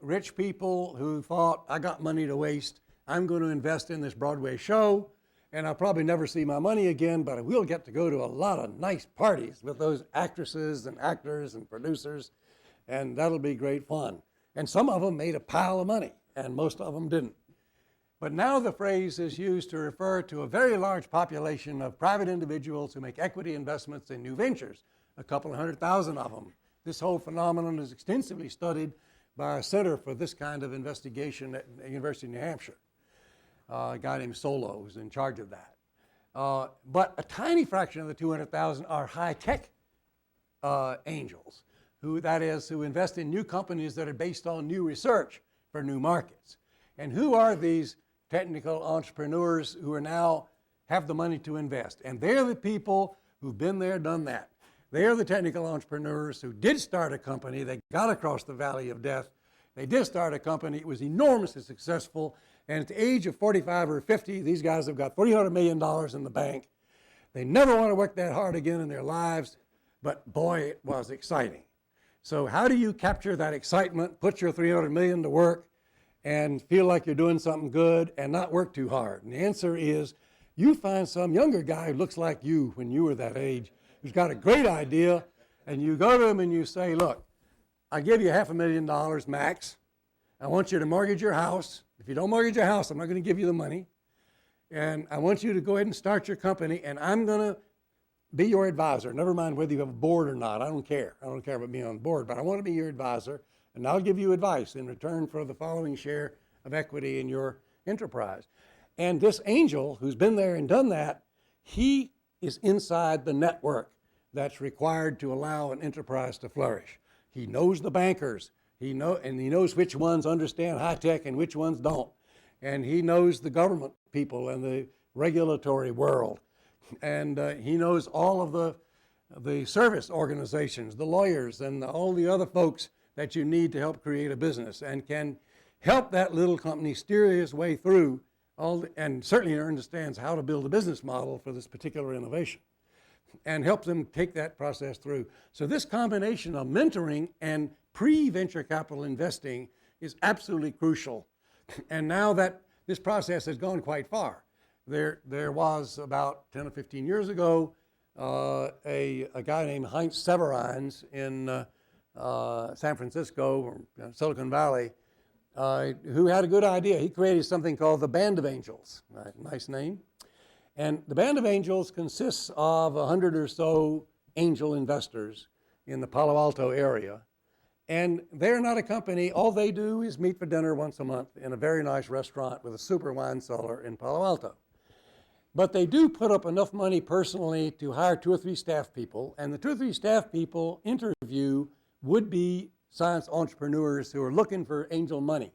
rich people who thought, I got money to waste, I'm going to invest in this Broadway show, and I'll probably never see my money again, but I will get to go to a lot of nice parties with those actresses and actors and producers, and that'll be great fun. And some of them made a pile of money, and most of them didn't. But now the phrase is used to refer to a very large population of private individuals who make equity investments in new ventures, a couple of 100,000 of them. This whole phenomenon is extensively studied by a center for this kind of investigation at the University of New Hampshire. A guy named Solo who's in charge of that. But a tiny fraction of the 200,000 are high-tech angels, who invest in new companies that are based on new research for new markets. And who are these technical entrepreneurs who are now have the money to invest? And they're the people who've been there, done that. They're the technical entrepreneurs who did start a company. They got across the valley of death. They did start a company. It was enormously successful. And at the age of 45 or 50, these guys have got $300 million in the bank. They never want to work that hard again in their lives, but boy, it was exciting. So how do you capture that excitement, put your $300 million to work, and feel like you're doing something good and not work too hard? And the answer is you find some younger guy who looks like you when you were that age, who's got a great idea, and you go to him and you say, look, I give you $500,000 max. I want you to mortgage your house. If you don't mortgage your house, I'm not going to give you the money. And I want you to go ahead and start your company, and I'm going to be your advisor. Never mind whether you have a board or not. I don't care. I don't care about being on the board, but I want to be your advisor, and I'll give you advice in return for the following share of equity in your enterprise. And this angel who's been there and done that, he is inside the network that's required to allow an enterprise to flourish. He knows the bankers. He knows which ones understand high tech and which ones don't. And he knows the government people and the regulatory world. And he knows all of the service organizations, the lawyers, and all the other folks that you need to help create a business, and can help that little company steer his way through and certainly understands how to build a business model for this particular innovation, and helps them take that process through. So this combination of mentoring and pre-venture capital investing is absolutely crucial. And now that this process has gone quite far, there was about 10 or 15 years ago a guy named Heinz Severines in San Francisco or Silicon Valley who had a good idea. He created something called the Band of Angels. Right, nice name. And the Band of Angels consists of 100 or so angel investors in the Palo Alto area. And they're not a company. All they do is meet for dinner once a month in a very nice restaurant with a super wine cellar in Palo Alto. But they do put up enough money personally to hire 2 or 3 staff people, and the 2 or 3 staff people interview would-be science entrepreneurs who are looking for angel money.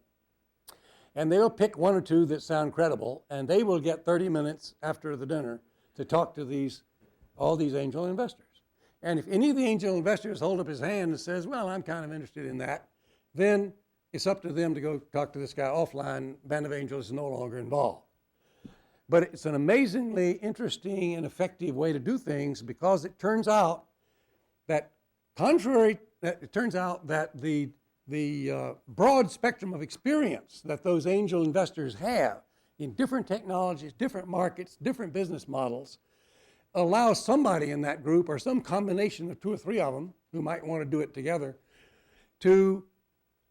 And they'll pick 1 or 2 that sound credible, and they will get 30 minutes after the dinner to talk to all these angel investors. And if any of the angel investors hold up his hand and says, well, I'm kind of interested in that, then it's up to them to go talk to this guy offline. Band of Angels is no longer involved. But it's an amazingly interesting and effective way to do things, because it turns out that the broad spectrum of experience that those angel investors have in different technologies, different markets, different business models, allows somebody in that group, or some combination of 2 or 3 of them who might want to do it together, to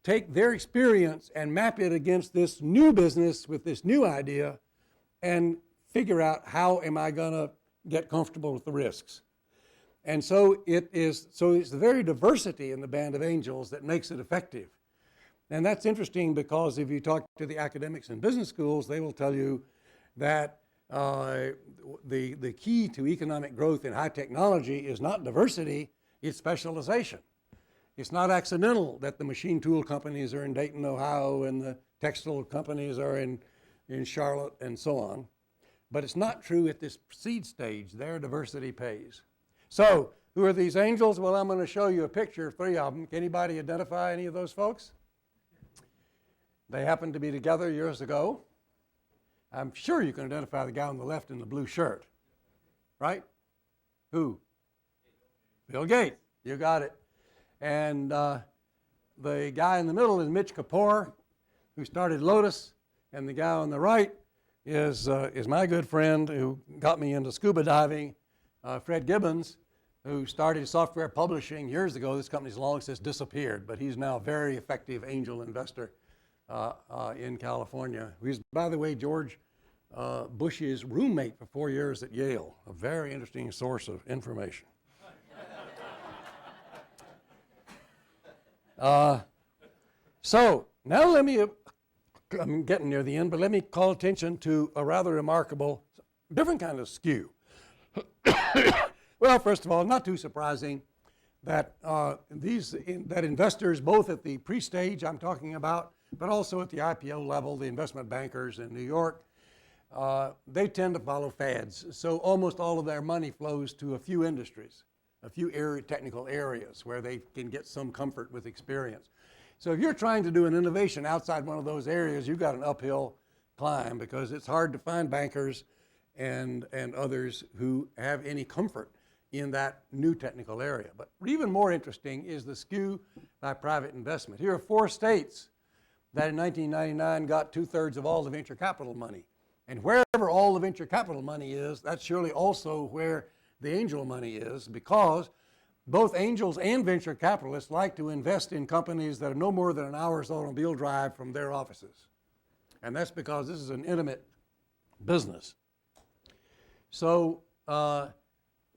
take their experience and map it against this new business with this new idea and figure out, how am I going to get comfortable with the risks? And so it's the very diversity in the Band of Angels that makes it effective. And that's interesting, because if you talk to the academics in business schools, they will tell you that the key to economic growth in high technology is not diversity, it's specialization. It's not accidental that the machine tool companies are in Dayton, Ohio, and the textile companies are in Charlotte, and so on. But it's not true at this seed stage. Their diversity pays. So, who are these angels? Well, I'm going to show you a picture of 3 of them. Can anybody identify any of those folks? They happened to be together years ago. I'm sure you can identify the guy on the left in the blue shirt. Right? Who? Bill Gates. You got it. And the guy in the middle is Mitch Kapoor, who started Lotus, and the guy on the right is my good friend who got me into scuba diving, Fred Gibbons, who started software publishing years ago. This company's long since disappeared, but he's now a very effective angel investor in California. He's, by the way, George Bush's roommate for 4 years at Yale, a very interesting source of information. So now I'm getting near the end, but let me call attention to a rather remarkable, different kind of skew. Well, first of all, not too surprising that that investors, both at the pre-stage I'm talking about, but also at the IPO level, the investment bankers in New York, they tend to follow fads. So almost all of their money flows to a few industries, a few technical areas where they can get some comfort with experience. So if you're trying to do an innovation outside one of those areas, you've got an uphill climb because it's hard to find bankers and others who have any comfort in that new technical area. But even more interesting is the skew by private investment. Here are 4 states that in 1999 got 2/3 of all the venture capital money. And wherever all the venture capital money is, that's surely also where the angel money is, because both angels and venture capitalists like to invest in companies that are no more than an hour's automobile drive from their offices. And that's because this is an intimate business. So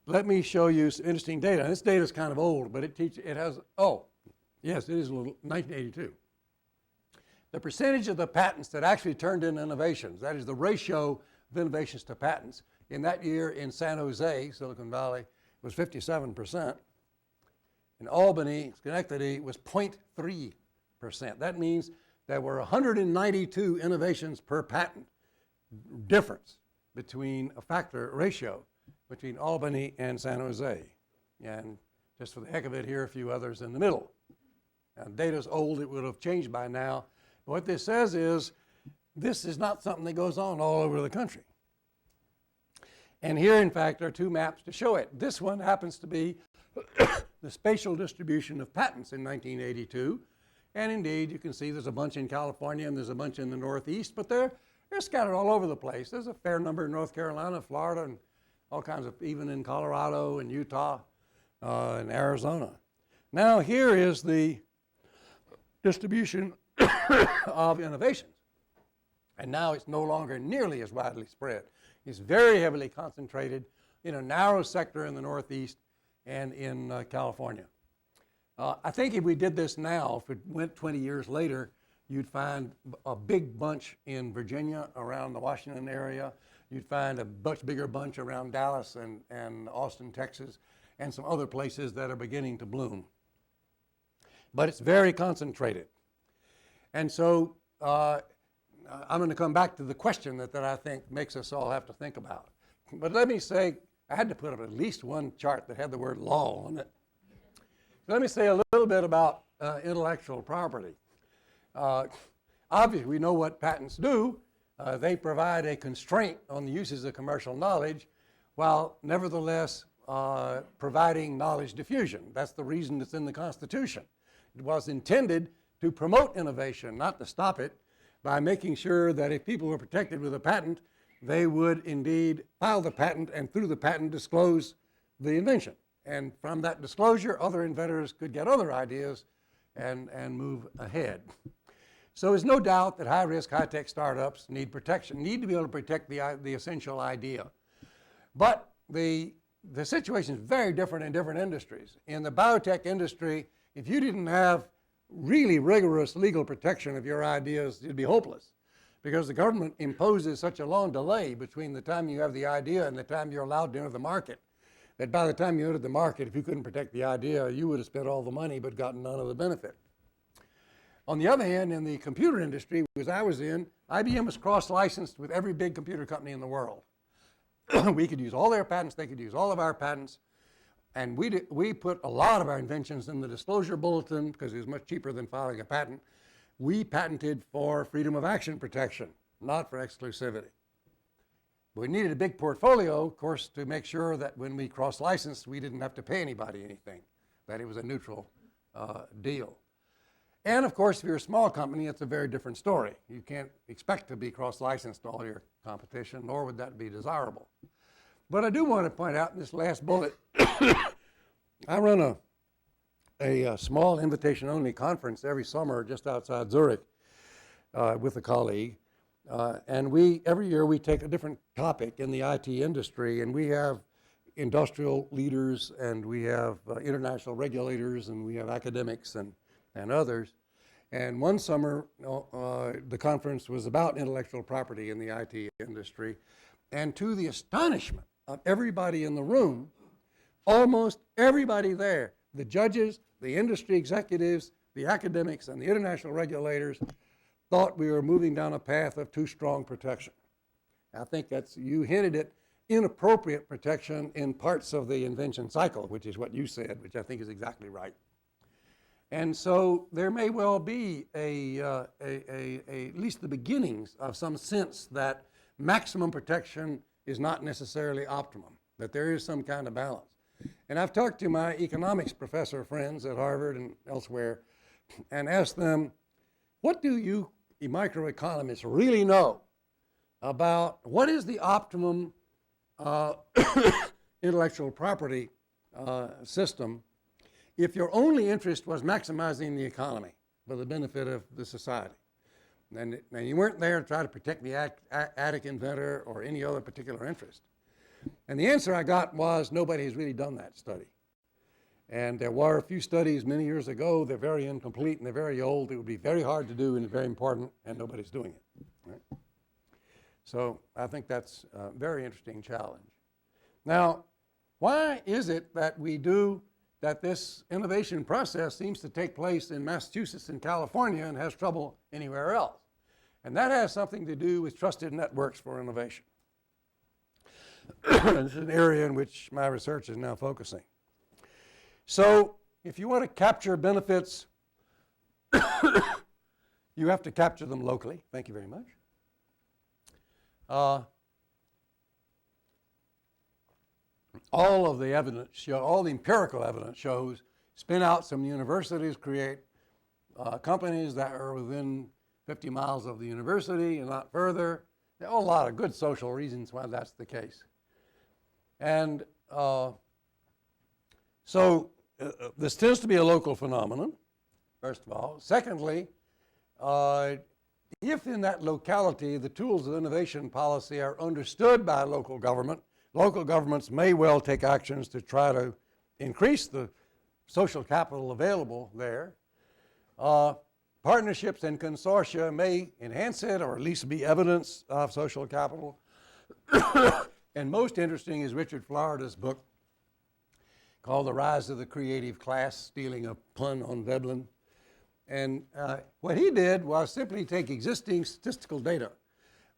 let me show you some interesting data. And this data is kind of old, but it has, oh, yes, it is a little, 1982. The percentage of the patents that actually turned into innovations, that is the ratio of innovations to patents, in that year in San Jose, Silicon Valley, was 57%. In Albany, Schenectady, was 0.3%. That means there were 192 innovations per patent difference between a factor ratio between Albany and San Jose. And just for the heck of it, here are a few others in the middle. Now, data's old, it would have changed by now. But what this says is, this is not something that goes on all over the country. And here, in fact, are 2 maps to show it. This one happens to be the spatial distribution of patents in 1982. And indeed, you can see there's a bunch in California and there's a bunch in the Northeast, but they're scattered all over the place. There's a fair number in North Carolina, Florida, and all kinds of, even in Colorado and Utah and Arizona. Now here is the distribution of innovations. And now it's no longer nearly as widely spread. It's very heavily concentrated in a narrow sector in the Northeast and in California. I think if we did this now, if it went 20 years later, you'd find a big bunch in Virginia around the Washington area. You'd find a much bigger bunch around Dallas and Austin, Texas, and some other places that are beginning to bloom. But it's very concentrated. And so I'm going to come back to the question that I think makes us all have to think about. But let me say, I had to put up at least one chart that had the word law on it. So let me say a little bit about intellectual property. Obviously, we know what patents do. They provide a constraint on the uses of commercial knowledge, while nevertheless providing knowledge diffusion. That's the reason it's in the Constitution. It was intended to promote innovation, not to stop it, by making sure that if people were protected with a patent, they would indeed file the patent and through the patent disclose the invention. And from that disclosure, other inventors could get other ideas and move ahead. So there's no doubt that high-risk, high-tech startups need protection, need to be able to protect the essential idea. But the situation is very different in different industries. In the biotech industry, if you didn't have really rigorous legal protection of your ideas, you'd be hopeless, because the government imposes such a long delay between the time you have the idea and the time you're allowed to enter the market, that by the time you entered the market, if you couldn't protect the idea, you would have spent all the money but gotten none of the benefit. On the other hand, in the computer industry, as I was in, IBM was cross-licensed with every big computer company in the world. We could use all their patents, they could use all of our patents, and we put a lot of our inventions in the disclosure bulletin because it was much cheaper than filing a patent. We patented for freedom of action protection, not for exclusivity. We needed a big portfolio, of course, to make sure that when we cross-licensed, we didn't have to pay anybody anything, that it was a neutral deal. And of course, if you're a small company, it's a very different story. You can't expect to be cross-licensed to all your competition, nor would that be desirable. But I do want to point out in this last bullet, I run a small invitation-only conference every summer just outside Zurich with a colleague. And every year we take a different topic in the IT industry, and we have industrial leaders, and we have international regulators, and we have academics and others. And one summer, the conference was about intellectual property in the IT industry. And to the astonishment of everybody in the room, almost everybody there, the judges, the industry executives, the academics, and the international regulators, thought we were moving down a path of too strong protection. I think that's, you hinted it, inappropriate protection in parts of the invention cycle, which is what you said, which I think is exactly right. And so there may well be at least the beginnings of some sense that maximum protection is not necessarily optimum, that there is some kind of balance. And I've talked to my economics professor friends at Harvard and elsewhere and asked them, what do you microeconomists really know about what is the optimum intellectual property system if your only interest was maximizing the economy for the benefit of the society? And you weren't there to try to protect the attic inventor or any other particular interest. And the answer I got was nobody has really done that study. And there were a few studies many years ago. They're very incomplete and they're very old. It would be very hard to do and very important, and nobody's doing it. Right? So I think that's a very interesting challenge. Now, why is it that this innovation process seems to take place in Massachusetts and California and has trouble anywhere else? And that has something to do with trusted networks for innovation. This is an area in which my research is now focusing. So if you want to capture benefits, you have to capture them locally. Thank you very much. All of the evidence, all the empirical evidence shows spin outs from universities create companies that are within 50 miles of the university and not further. There are a lot of good social reasons why that's the case. And so this tends to be a local phenomenon, first of all. Secondly, if in that locality the tools of innovation policy are understood by local government, local governments may well take actions to try to increase the social capital available there. Partnerships and consortia may enhance it or at least be evidence of social capital. And most interesting is Richard Florida's book called The Rise of the Creative Class, stealing a pun on Veblen. And what he did was simply take existing statistical data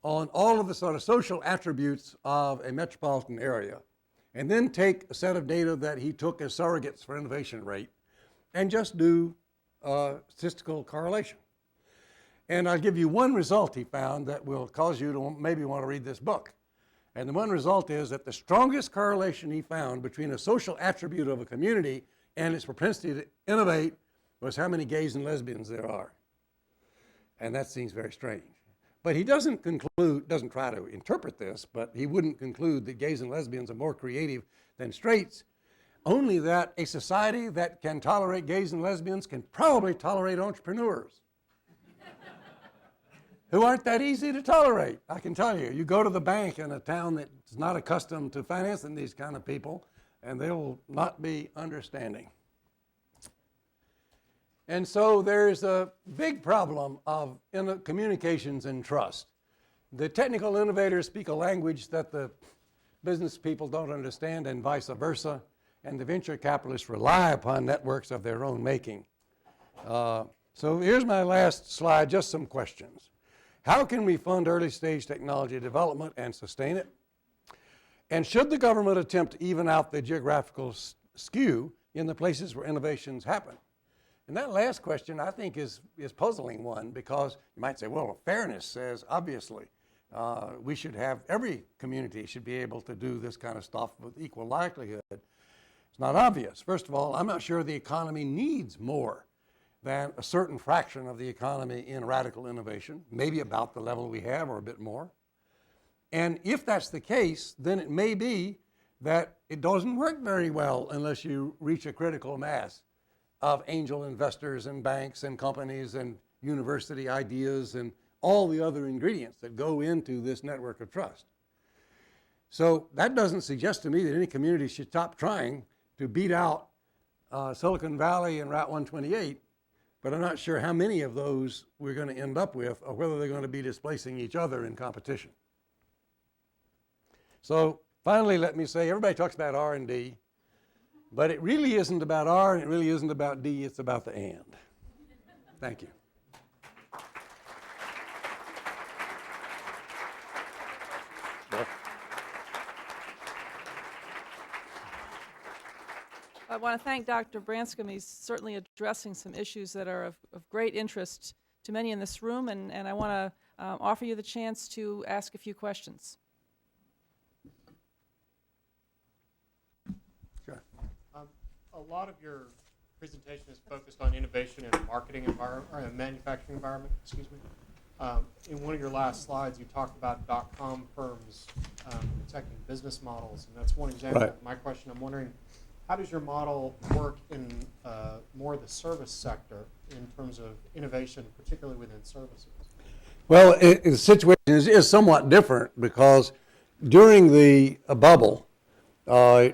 on all of the sort of social attributes of a metropolitan area, and then take a set of data that he took as surrogates for innovation rate, and just do statistical correlation. And I'll give you one result he found that will cause you to maybe want to read this book. And the one result is that the strongest correlation he found between a social attribute of a community and its propensity to innovate was how many gays and lesbians there are. And that seems very strange. But he doesn't try to interpret this, but he wouldn't conclude that gays and lesbians are more creative than straights, only that a society that can tolerate gays and lesbians can probably tolerate entrepreneurs who aren't that easy to tolerate. I can tell you, you go to the bank in a town that's not accustomed to financing these kind of people, and they will not be understanding. And so there's a big problem of communications and trust. The technical innovators speak a language that the business people don't understand, and vice versa, and the venture capitalists rely upon networks of their own making. So here's my last slide, just some questions. How can we fund early stage technology development and sustain it? And should the government attempt to even out the geographical skew in the places where innovations happen? And that last question, I think, is puzzling one, because you might say, well, fairness says, obviously, we should have, every community should be able to do this kind of stuff with equal likelihood. It's not obvious. First of all, I'm not sure the economy needs more than a certain fraction of the economy in radical innovation, maybe about the level we have or a bit more. And if that's the case, then it may be that it doesn't work very well unless you reach a critical mass of angel investors and banks and companies and university ideas and all the other ingredients that go into this network of trust. So that doesn't suggest to me that any community should stop trying to beat out Silicon Valley and Route 128, but I'm not sure how many of those we're going to end up with or whether they're going to be displacing each other in competition. So finally, let me say, everybody talks about R&D, but it really isn't about R and it really isn't about D, it's about the and. Thank you. I want to thank Dr. Branscomb. He's certainly addressing some issues that are of great interest to many in this room, and I want to offer you the chance to ask a few questions. Sure. A lot of your presentation is focused on innovation in a marketing environment, or a manufacturing environment, excuse me. In one of your last slides, you talked about .com firms protecting business models, and that's one example. Right. Of my question, I'm wondering, how does your model work in more the service sector in terms of innovation, particularly within services? Well, the situation is somewhat different because during the bubble,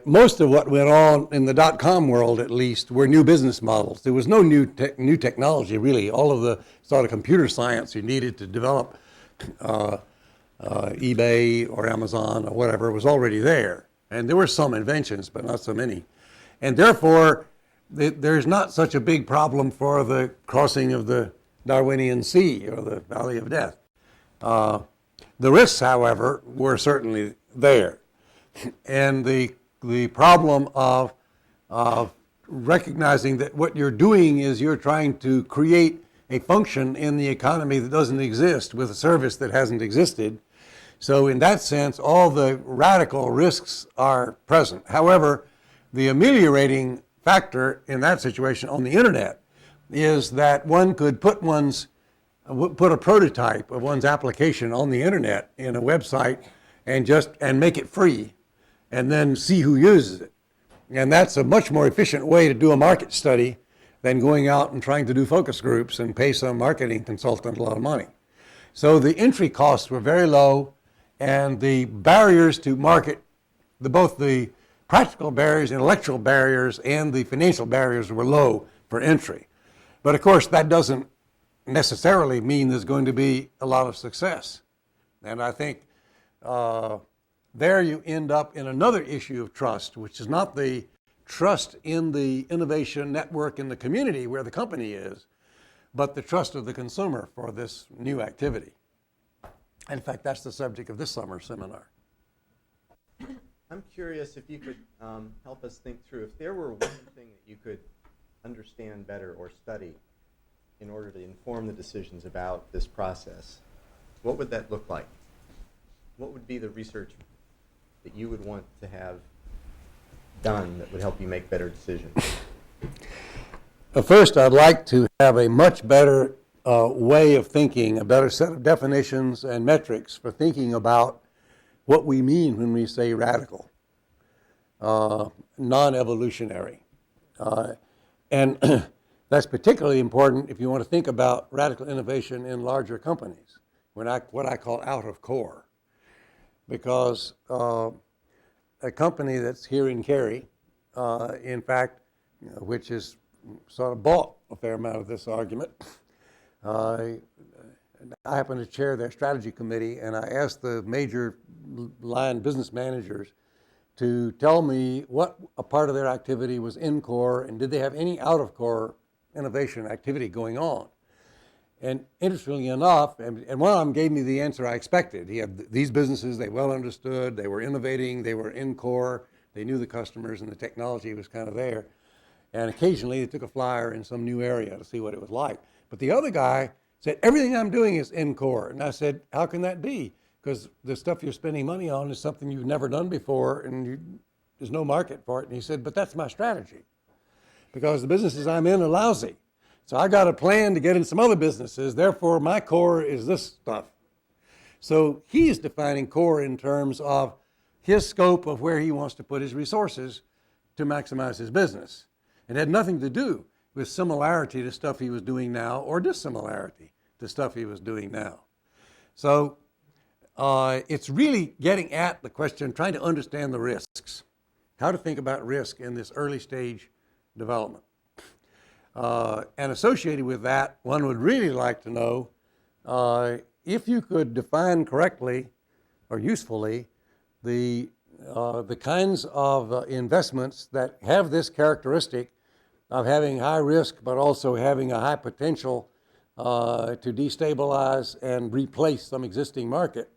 most of what went on in the .com world, at least, were new business models. There was no new technology, really. All of the sort of computer science you needed to develop eBay or Amazon or whatever was already there. And there were some inventions, but not so many. And therefore, there's not such a big problem for the crossing of the Darwinian Sea or the Valley of Death. The risks, however, were certainly there. And the problem of recognizing that what you're doing is you're trying to create a function in the economy that doesn't exist with a service that hasn't existed. So in that sense, all the radical risks are present. However, the ameliorating factor in that situation on the internet is that one could put a prototype of one's application on the internet in a website and make it free and then see who uses it. And that's a much more efficient way to do a market study than going out and trying to do focus groups and pay some marketing consultant a lot of money. So the entry costs were very low, and the barriers to market, both the practical barriers, intellectual barriers, and the financial barriers were low for entry. But of course, that doesn't necessarily mean there's going to be a lot of success. And I think there you end up in another issue of trust, which is not the trust in the innovation network in the community where the company is, but the trust of the consumer for this new activity. In fact, that's the subject of this summer's seminar. I'm curious if you could help us think through, if there were one thing that you could understand better or study in order to inform the decisions about this process, what would that look like? What would be the research that you would want to have done that would help you make better decisions? First, I'd like to have a much better way of thinking, a better set of definitions and metrics for thinking about what we mean when we say radical, non-evolutionary. And that's particularly important if you want to think about radical innovation in larger companies, what I call out of core. Because a company that's here in Cary, in fact, which has sort of bought a fair amount of this argument, I happen to chair their strategy committee, and I asked the major line business managers to tell me what a part of their activity was in core and did they have any out of core innovation activity going on. And interestingly enough, and one of them gave me the answer I expected. He had these businesses they well understood, they were innovating, they were in core, they knew the customers and the technology was kind of there. And occasionally they took a flyer in some new area to see what it was like. But the other guy said, everything I'm doing is in core. And I said, how can that be? Because the stuff you're spending money on is something you've never done before and there's no market for it. And he said, but that's my strategy. Because the businesses I'm in are lousy. So I got a plan to get in some other businesses. Therefore, my core is this stuff. So he's defining core in terms of his scope of where he wants to put his resources to maximize his business. It had nothing to do with similarity to stuff he was doing now or dissimilarity to stuff he was doing now. So it's really getting at the question, trying to understand the risks, how to think about risk in this early stage development. And associated with that, one would really like to know if you could define correctly or usefully the kinds of investments that have this characteristic of having high risk but also having a high potential to destabilize and replace some existing market.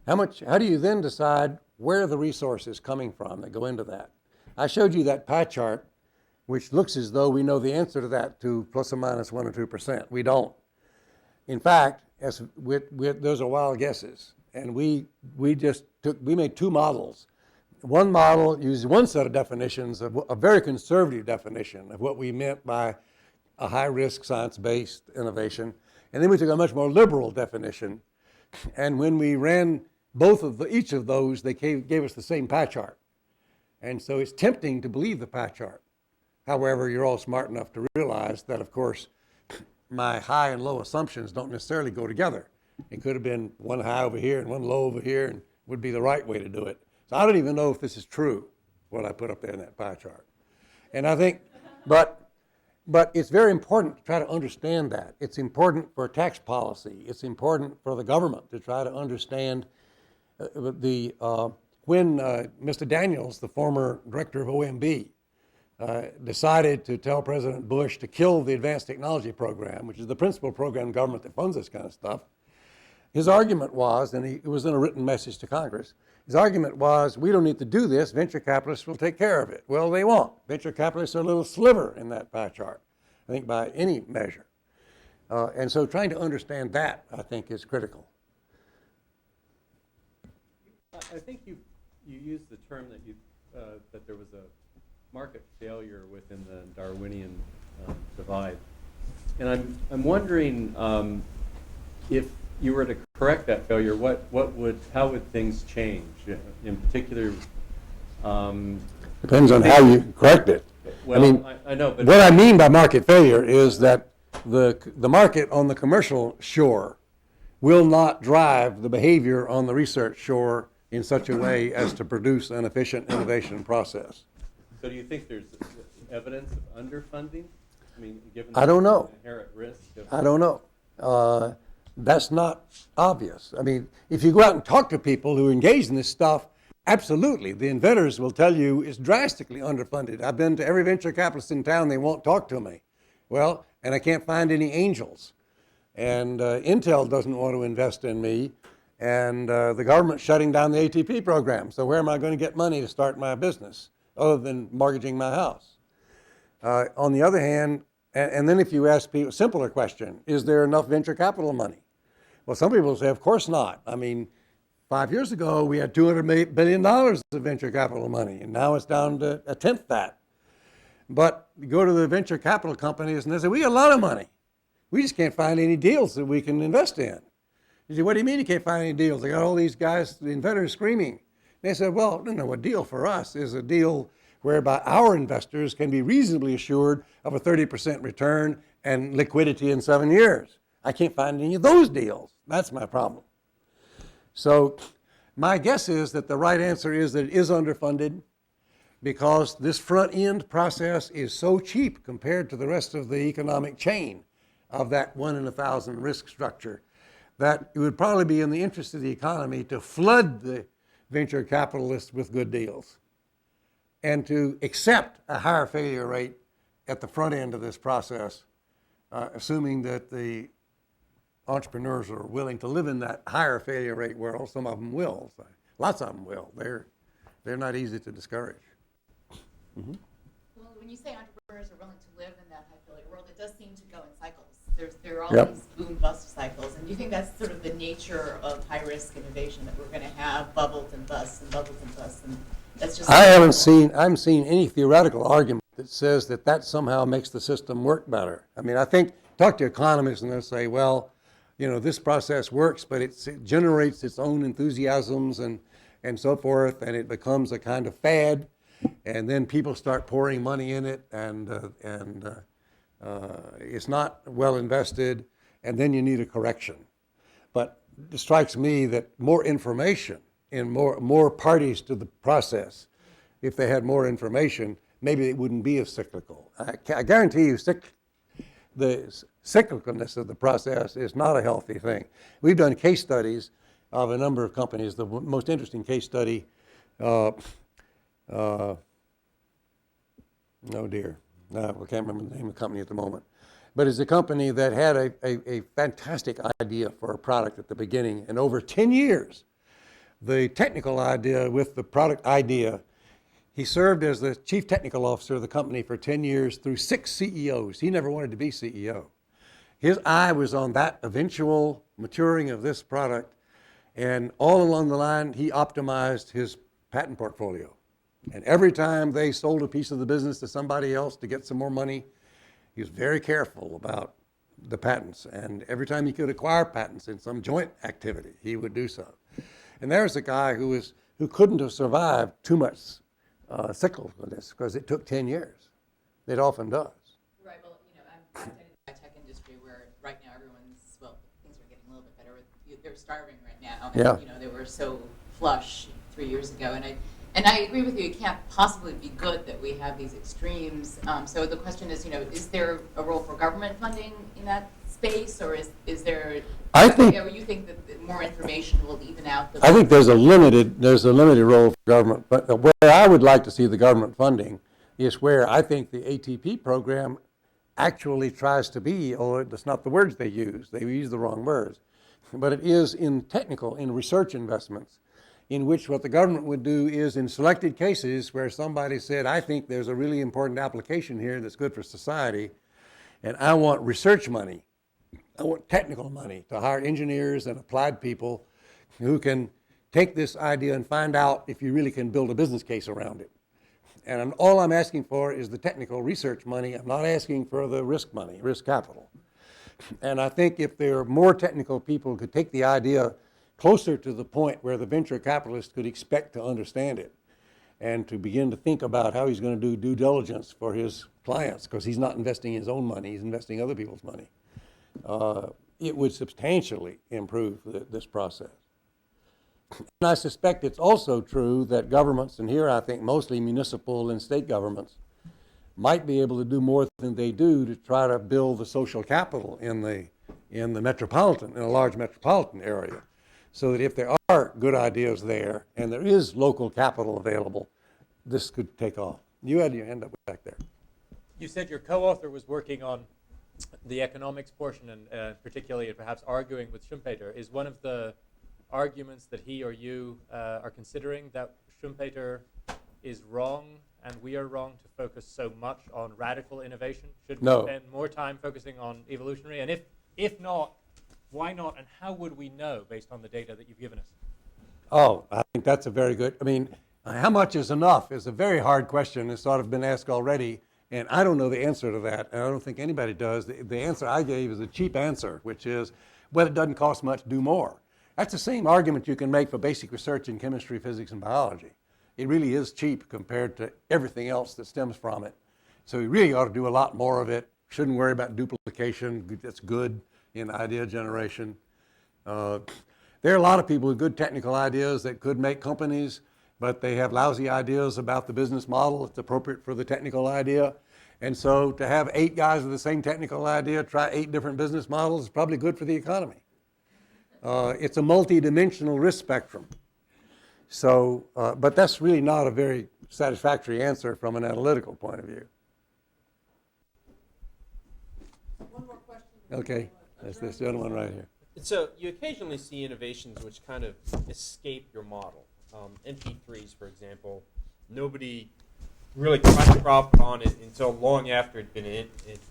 How do you then decide where the resource is coming from that go into that? I showed you that pie chart, which looks as though we know the answer to that to plus or minus 1 or 2%. We don't. In fact, those are wild guesses. And we made two models. One model used one set of definitions, a very conservative definition of what we meant by a high-risk science-based innovation. And then we took a much more liberal definition. And when we ran each of those, they gave us the same pie chart. And so it's tempting to believe the pie chart. However, you're all smart enough to realize that, of course, my high and low assumptions don't necessarily go together. It could have been one high over here and one low over here, and would be the right way to do it. So I don't even know if this is true, what I put up there in that pie chart. And I think, but it's very important to try to understand that. It's important for tax policy. It's important for the government to try to understand when Mr. Daniels, the former director of OMB, decided to tell President Bush to kill the Advanced Technology Program, which is the principal program in government that funds this kind of stuff. His argument was, and it was in a written message to Congress, his argument was, we don't need to do this, venture capitalists will take care of it. Well, they won't. Venture capitalists are a little sliver in that pie chart, I think, by any measure. And so trying to understand that, I think, is critical. I think you used the term that there was a market failure within the Darwinian divide. And I'm wondering if you were to correct that failure, how would things change? In particular, depends on how you correct it. Well, I mean, I know, but what I mean by market failure is that the market on the commercial shore will not drive the behavior on the research shore in such a way as to produce an efficient innovation process. So do you think there's evidence of underfunding? I mean, given I don't know. the inherent risk of... I don't know. That's not obvious. I mean, if you go out and talk to people who engage in this stuff, absolutely, the inventors will tell you it's drastically underfunded. I've been to every venture capitalist in town, they won't talk to me. Well, and I can't find any angels. And Intel doesn't want to invest in me. And the government's shutting down the ATP program. So where am I going to get money to start my business other than mortgaging my house? On the other hand, and then if you ask people a simpler question, is there enough venture capital money? Well, some people say, of course not. I mean, 5 years ago, we had $200 billion of venture capital money, and now it's down to a tenth that. But you go to the venture capital companies, and they say, we got a lot of money. We just can't find any deals that we can invest in. You say, what do you mean you can't find any deals? They got all these guys, the inventors, screaming. They said, well, no, a deal for us is a deal whereby our investors can be reasonably assured of a 30% return and liquidity in 7 years. I can't find any of those deals. That's my problem. So my guess is that the right answer is that it is underfunded because this front end process is so cheap compared to the rest of the economic chain of that 1 in 1,000 risk structure that it would probably be in the interest of the economy to flood the venture capitalists with good deals and to accept a higher failure rate at the front end of this process, assuming that the entrepreneurs are willing to live in that higher failure rate world. Some of them will. So lots of them will. They're not easy to discourage. Mm-hmm. Well, when you say entrepreneurs are willing to live in that high failure world, it does seem to go in cycles. There are all Yep. these boom-bust cycles. And do you think that's sort of the nature of high-risk innovation, that we're going to have bubbles and busts and bubbles and busts? And that's just... I haven't seen any theoretical argument that says that that somehow makes the system work better. I mean, I think, talk to economists and they'll say, well, you know, this process works, but it generates its own enthusiasms and so forth, and it becomes a kind of fad, and then people start pouring money in it, and it's not well invested, and then you need a correction. But it strikes me that more information and more parties to the process, if they had more information, maybe it wouldn't be as cyclical. I guarantee you the cyclicalness of the process is not a healthy thing. We've done case studies of a number of companies. The most interesting case study, I can't remember the name of the company at the moment, but it's a company that had a fantastic idea for a product at the beginning, and over 10 years, the technical idea with the product idea, he served as the chief technical officer of the company for 10 years through 6 CEOs. He never wanted to be CEO. His eye was on that eventual maturing of this product, and all along the line, he optimized his patent portfolio. And every time they sold a piece of the business to somebody else to get some more money, he was very careful about the patents. And every time he could acquire patents in some joint activity, he would do so. And there's a guy who couldn't have survived too much cyclicalness because it took 10 years. It often does. Right, well, I'm in the tech industry where right now things are getting a little bit better. They're starving right now. Yeah. And, they were so flush 3 years ago. And I agree with you, it can't possibly be good that we have these extremes. So the question is, is there a role for government funding in that space, or is there? I think. Or you think that more information will even out the? I think there's a limited role for government, but where I would like to see the government funding is where I think the ATP program actually tries to be, or that's not the words they use the wrong words, but it is in research investments, in which what the government would do is in selected cases where somebody said, I think there's a really important application here that's good for society, and I want research money. I want technical money to hire engineers and applied people who can take this idea and find out if you really can build a business case around it. And all I'm asking for is the technical research money. I'm not asking for the risk money, risk capital. And I think if there are more technical people who could take the idea closer to the point where the venture capitalist could expect to understand it and to begin to think about how he's going to do due diligence for his clients, because he's not investing his own money, he's investing other people's money, it would substantially improve this process. And I suspect it's also true that governments, and here I think mostly municipal and state governments, might be able to do more than they do to try to build the social capital in a large metropolitan area, so that if there are good ideas there and there is local capital available, this could take off. You had your hand up back there. You said your co-author was working on the economics portion, and particularly perhaps arguing with Schumpeter. Is one of the arguments that he or you are considering that Schumpeter is wrong and we are wrong to focus so much on radical innovation? Should we spend more time focusing on evolutionary? And if not, why not, and how would we know based on the data that you've given us? Oh, I think that's a very good, how much is enough is a very hard question. It's sort of been asked already, and I don't know the answer to that, and I don't think anybody does. The answer I gave is a cheap answer, which is, well, it doesn't cost much, do more. That's the same argument you can make for basic research in chemistry, physics, and biology. It really is cheap compared to everything else that stems from it. So we really ought to do a lot more of it. Shouldn't worry about duplication. That's good in idea generation. There are a lot of people with good technical ideas that could make companies, but they have lousy ideas about the business model that's appropriate for the technical idea. And so to have 8 guys with the same technical idea try 8 different business models is probably good for the economy. It's a multi-dimensional risk spectrum. So, but that's really not a very satisfactory answer from an analytical point of view. One more question. Okay, that's this gentleman right here. So you occasionally see innovations which kind of escape your model. MP3s, for example, nobody really tried to profit on it until long after it had been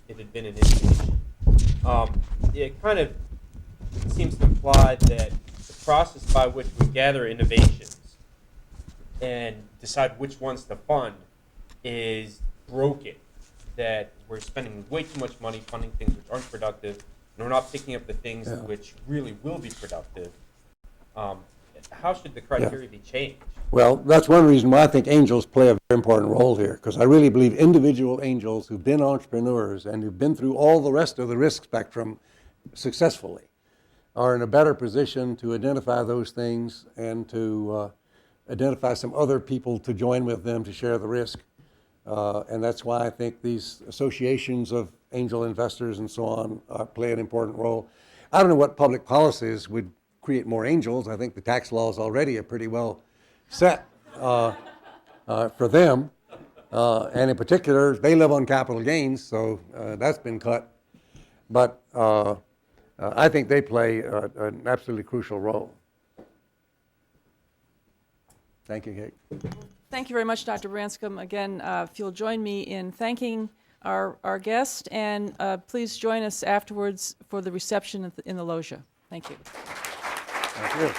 an innovation. It kind of seems to imply that the process by which we gather innovations and decide which ones to fund is broken that we're spending way too much money funding things which aren't productive, and we're not picking up the things which really will be productive. How should the criteria be changed? Well, that's one reason why I think angels play a very important role here, because I really believe individual angels who've been entrepreneurs and who've been through all the rest of the risk spectrum successfully are in a better position to identify those things and to identify some other people to join with them to share the risk. And that's why I think these associations of angel investors and so on play an important role. I don't know what public policies would create more angels. I think the tax laws already are pretty well set for them. And in particular, they live on capital gains, so that's been cut. But I think they play an absolutely crucial role. Thank you, Kate. Thank you very much, Dr. Branscomb. Again, if you'll join me in thanking our guest, and please join us afterwards for the reception in the loggia. Thank you. Thank you.